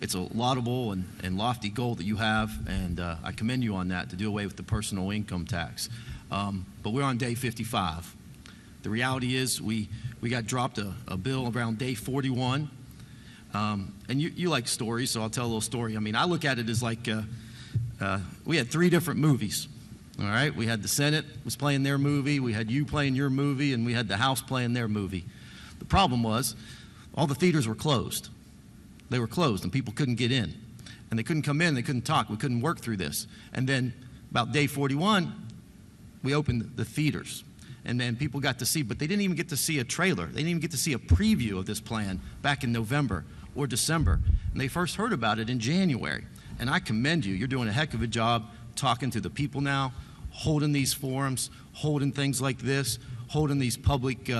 S9: it's a laudable and lofty goal that you have, and I commend you on that, to do away with the personal income tax. But we're on day 55. The reality is we got dropped a bill around day 41. And you like stories, so I'll tell a little story. I mean, I look at it as like we had 3 different movies. All right, we had the Senate was playing their movie, we had you playing your movie, and we had the House playing their movie. The problem was all the theaters were closed. They were closed, and people couldn't get in. And they couldn't come in, they couldn't talk, we couldn't work through this. And then about day 41, we opened the theaters. And then people got to see, but they didn't even get to see a trailer. They didn't even get to see a preview of this plan back in November or December. And they first heard about it in January. And I commend you. You're doing a heck of a job talking to the people now, holding these forums, holding things like this, holding these public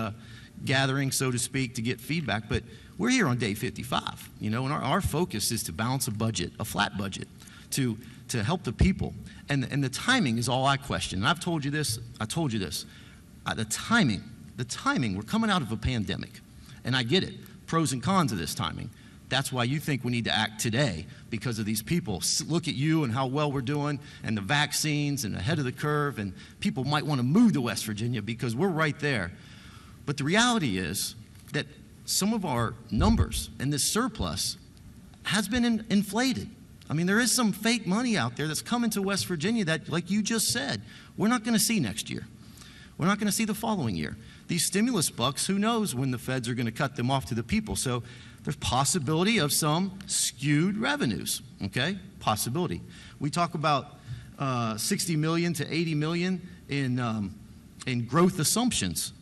S9: gatherings, so to speak, to get feedback. But we're here on day 55, you know, and our focus is to balance a budget, a flat budget, to help the people. And the timing is all I question. And I've told you this, the timing, we're coming out of a pandemic, and I get it, pros and cons of this timing. That's why you think we need to act today, because of these people. Look at you and how well we're doing, and the vaccines, and ahead of the curve, and people might want to move to West Virginia because we're right there. But the reality is that some of our numbers and this surplus has been inflated. I mean, there is some fake money out there that's coming to West Virginia that, like you just said, we're not going to see next year. We're not going to see the following year. These stimulus bucks, who knows when the feds are going to cut them off to the people. So there's possibility of some skewed revenues, okay? Possibility. We talk about 60 million to 80 million in growth assumptions.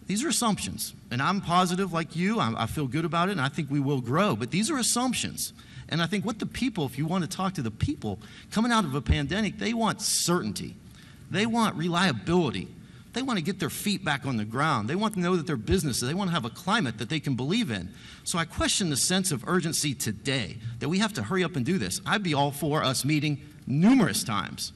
S9: These are assumptions, and I'm positive like you. I feel good about it, and I think we will grow, but these are assumptions. And I think what the people, if you want to talk to the people coming out of a pandemic, they want certainty. They want reliability. They want to get their feet back on the ground. They want to know that their businesses, they want to have a climate that they can believe in. So I question the sense of urgency today that we have to hurry up and do this. I'd be all for us meeting numerous times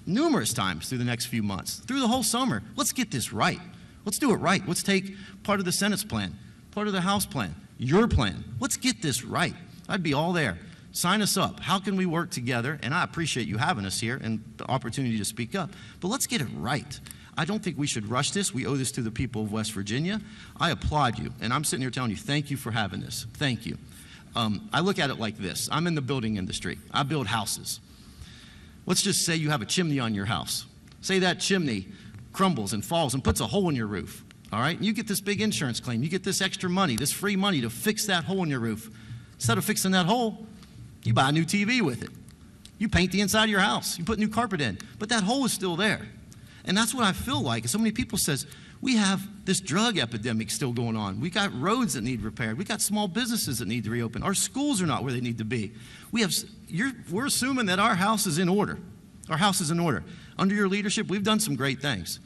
S9: through the next few months, through the whole summer. Let's get this right. Let's do it right. Let's take part of the Senate's plan, part of the House plan, your plan. Let's get this right. I'd be all there. Sign us up. How can we work together? And I appreciate you having us here and the opportunity to speak up. But let's get it right. I don't think we should rush this. We owe this to the people of West Virginia. I applaud you. And I'm sitting here telling you, thank you for having this. Thank you. I look at it like this. I'm in the building industry. I build houses. Let's just say you have a chimney on your house. Say that chimney crumbles and falls and puts a hole in your roof. All right? And you get this big insurance claim. You get this extra money, this free money to fix that hole in your roof. Instead of fixing that hole, you buy a new TV with it. You paint the inside of your house. You put new carpet in. But that hole is still there. And that's what I feel like. So many people says, we have this drug epidemic still going on. We got roads that need repaired. We got small businesses that need to reopen. Our schools are not where they need to be. We're assuming that our house is in order. Our house is in order. Under your leadership, we've done some great things.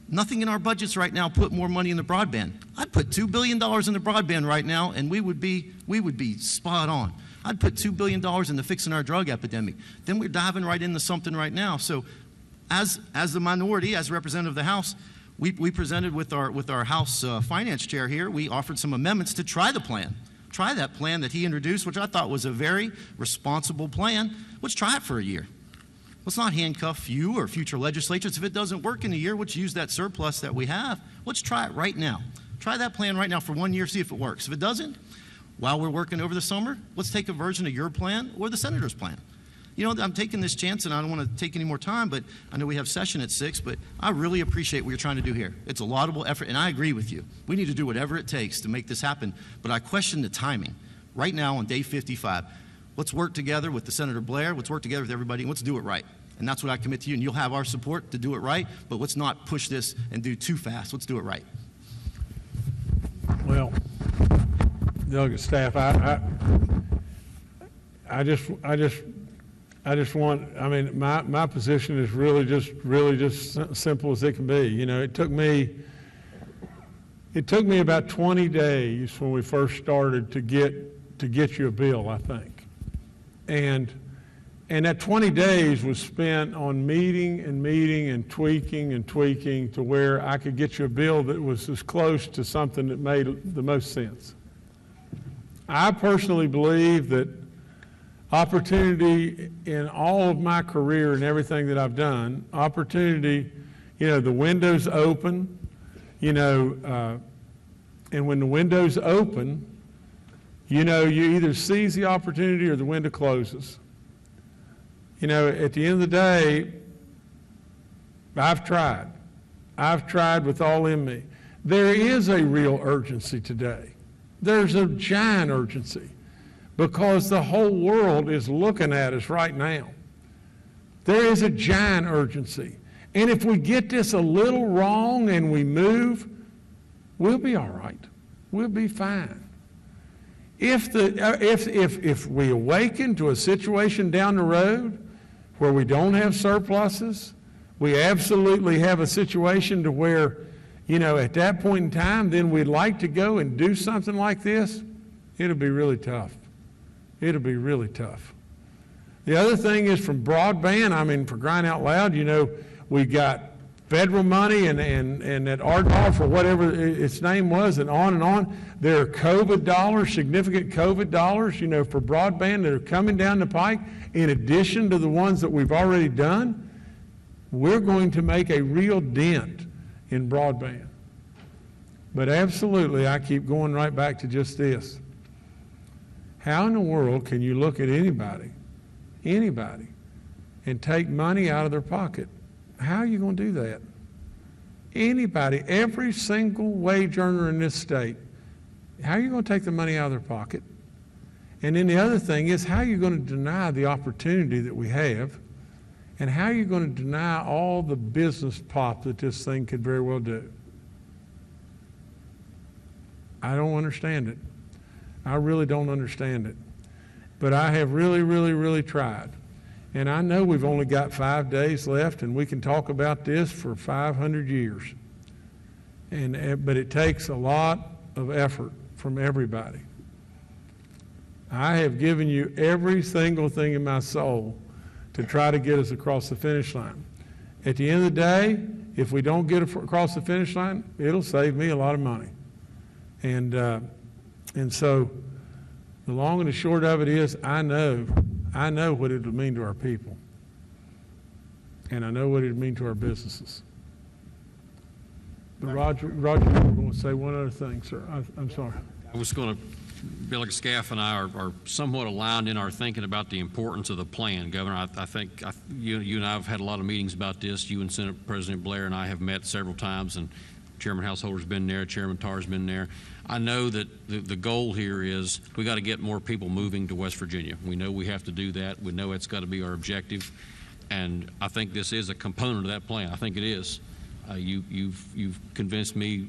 S9: Nothing in our budgets right now put more money in the broadband. I'd put $2 billion in the broadband right now, and we would be spot on. I'd put $2 billion into fixing our drug epidemic. Then we're diving right into something right now. So as the minority, as representative of the House, we presented with our House Finance Chair here, we offered some amendments to try the plan. Try that plan that he introduced, which I thought was a very responsible plan. Let's try it for a year. Let's not handcuff you or future legislatures. If it doesn't work in a year, let's use that surplus that we have. Let's try it right now. Try that plan right now for 1 year, see if it works. If it doesn't, while we're working over the summer, let's take a version of your plan or the senator's plan. You know, I'm taking this chance, and I don't want to take any more time, but I know we have session at 6, but I really appreciate what you're trying to do here. It's a laudable effort, and I agree with you. We need to do whatever it takes to make this happen, but I question the timing. Right now on day 55, let's work together with the Senator Blair, let's work together with everybody, and let's do it right. And that's what I commit to you, and you'll have our support to do it right, but let's not push this and do too fast. Let's do it right.
S1: Well, delegate staff, I just want, I mean, my position is really just simple as it can be. You know, it took me about 20 days when we first started to get you a bill, I think. And that 20 days was spent on meeting and tweaking to where I could get you a bill that was as close to something that made the most sense. I personally believe that opportunity in all of my career and everything that I've done, opportunity, you know, the window's open, you know, and when the window's open, you know, you either seize the opportunity or the window closes. You know, at the end of the day, I've tried. I've tried with all in me. There is a real urgency today. There's a giant urgency because the whole world is looking at us right now. There is a giant urgency. And if we get this a little wrong and we move, we'll be all right. We'll be fine. If we awaken to a situation down the road where we don't have surpluses, we absolutely have a situation to where, you know, at that point in time, then we'd like to go and do something like this, it'll be really tough. It'll be really tough. The other thing is from broadband, I mean, for crying out loud, you know, we got federal money and that RDOF or whatever its name was and on and on. There are COVID dollars, significant COVID dollars, you know, for broadband that are coming down the pike in addition to the ones that we've already done. We're going to make a real dent in broadband. But absolutely, I keep going right back to just this. How in the world can you look at anybody, and take money out of their pocket? How are you going to do that? Anybody, every single wage earner in this state, how are you going to take the money out of their pocket? And then the other thing is, how are you going to deny the opportunity that we have? And how are you going to deny all the business pop that this thing could very well do? I don't understand it. I really don't understand it. But I have really, really, really tried. And I know we've only got 5 days left, and we can talk about this for 500 years. But it takes a lot of effort from everybody. I have given you every single thing in my soul to try to get us across the finish line. At the end of the day, if we don't get across the finish line, it'll save me a lot of money. And so the long and the short of it is, I know what it would mean to our people. And I know what it would mean to our businesses. But Roger, you were going to say one other thing, sir. I'm sorry.
S4: I was going to, Bill Scaff and I are somewhat aligned in our thinking about the importance of the plan. Governor, I think you and I have had a lot of meetings about this. You and Senate President Blair and I have met several times, and Chairman Householder's been there, Chairman Tarr's been there. I know that the goal here is we got to get more people moving to West Virginia. We know we have to do that. We know it's got to be our objective, and I think this is a component of that plan. I think it is. You've convinced me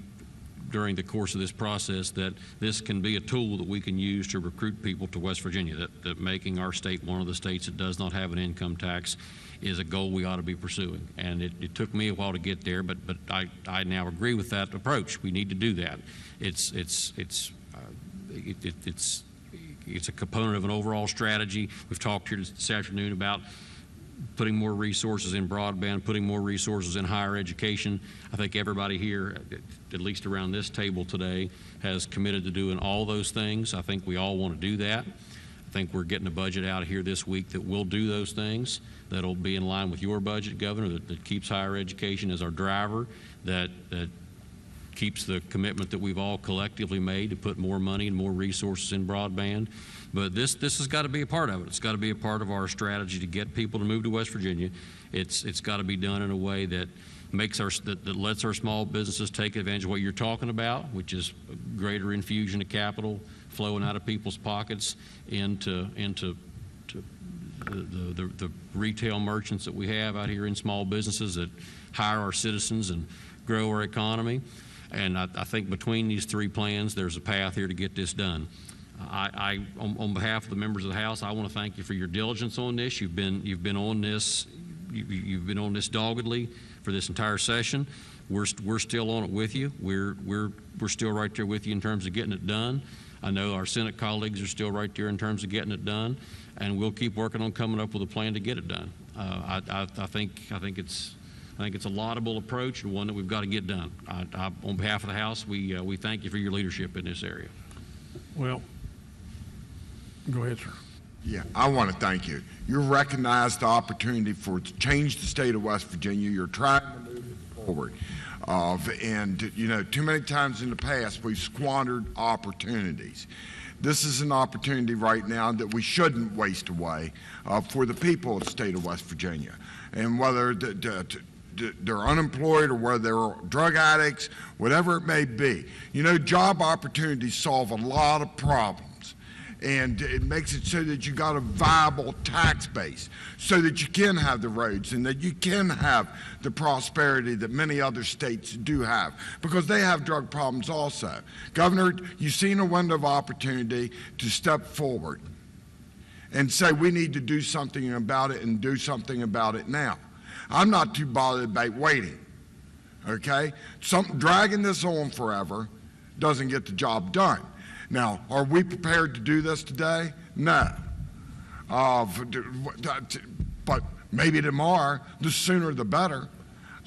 S4: during the course of this process that this can be a tool that we can use to recruit people to West Virginia, that making our state one of the states that does not have an income tax is a goal we ought to be pursuing. And it took me a while to get there, but I now agree with that approach. We need to do that. It's a component of an overall strategy. We've talked here this afternoon about putting more resources in broadband, putting more resources in higher education. I think everybody here, at least around this table today, has committed to doing all those things. I think we all want to do that. I think we're getting a budget out of here this week that will do those things, that'll be in line with your budget, Governor, that keeps higher education as our driver, that keeps the commitment that we've all collectively made to put more money and more resources in broadband. But this has got to be a part of it. It's got to be a part of our strategy to get people to move to West Virginia. It's got to be done in a way that that lets our small businesses take advantage of what you're talking about, which is greater infusion of capital flowing out of people's pockets into the retail merchants that we have out here in small businesses that hire our citizens and grow our economy. And I think between these three plans, there's a path here to get this done. On behalf of the members of the House, I want to thank you for your diligence on this. You've been on this doggedly for this entire session. We're still on it with you. We're still right there with you in terms of getting it done. I know our Senate colleagues are still right there in terms of getting it done, and we'll keep working on coming up with a plan to get it done. I think it's a laudable approach and one that we've got to get done. On behalf of the House, we thank you for your leadership in this area.
S1: Well, go ahead, sir.
S3: Yeah, I want to thank you. You recognize the opportunity to change the state of West Virginia. You're trying to move it forward. And, you know, too many times in the past, we've squandered opportunities. This is an opportunity right now that we shouldn't waste away for the people of the state of West Virginia. And whether they're unemployed or whether they're drug addicts, whatever it may be. You know, job opportunities solve a lot of problems. And it makes it so that you got a viable tax base so that you can have the roads and that you can have the prosperity that many other states do have, because they have drug problems also. Governor, you've seen a window of opportunity to step forward and say we need to do something about it and do something about it now. I'm not too bothered about waiting, okay? Dragging this on forever doesn't get the job done. Now, are we prepared to do this today? No. But maybe tomorrow, the sooner the better.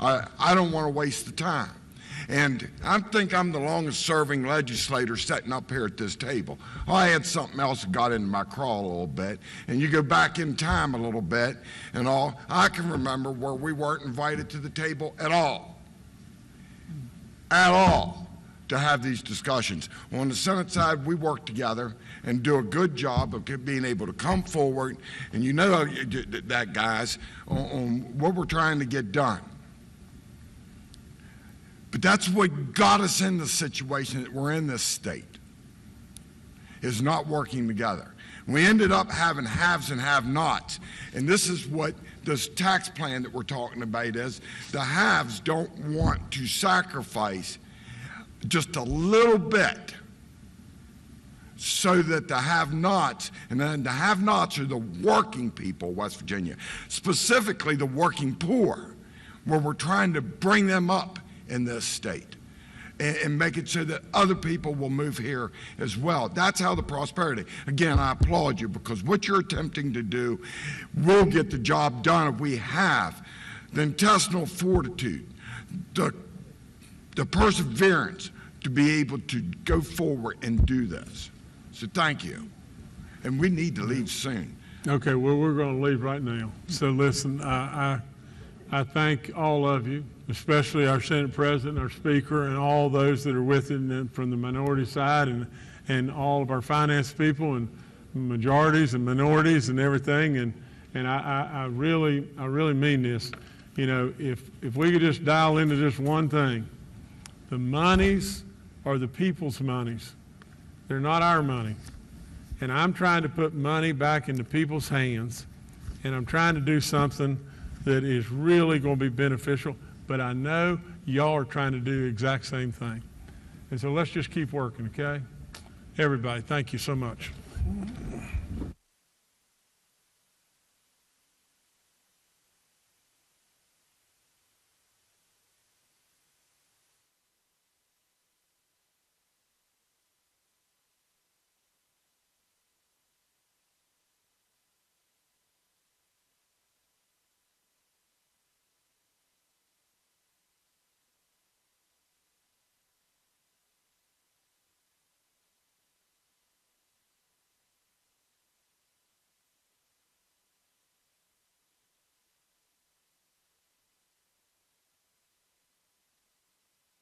S3: I don't want to waste the time. And I think I'm the longest serving legislator sitting up here at this table. I had something else that got into my craw a little bit. And you go back in time a little bit and all, I can remember where we weren't invited to the table at all. At all. to have these discussions. On the Senate side, we work together and do a good job of being able to come forward, and you know that, guys, on what we're trying to get done. But that's what got us in the situation that we're in this state, is not working together. We ended up having haves and have-nots, and this is what this tax plan that we're talking about is. The haves don't want to sacrifice just a little bit so that the have-nots, and then the have-nots are the working people of West Virginia, specifically the working poor, where we're trying to bring them up in this state and make it so that other people will move here as well. That's how the prosperity. Again, I applaud you, because what you're attempting to do will get the job done if we have the intestinal fortitude, the perseverance to be able to go forward and do this. So thank you. And we need to leave soon.
S1: Okay, well, we're going to leave right now. So listen, I thank all of you, especially our Senate President, our Speaker, and all those that are with it from the minority side, and all of our finance people and majorities and minorities and everything. And I really mean this. You know, if we could just dial into just one thing, the monies are the people's monies. They're not our money. And I'm trying to put money back into people's hands, and I'm trying to do something that is really going to be beneficial, but I know y'all are trying to do the exact same thing. And so let's just keep working, okay? Everybody, thank you so much.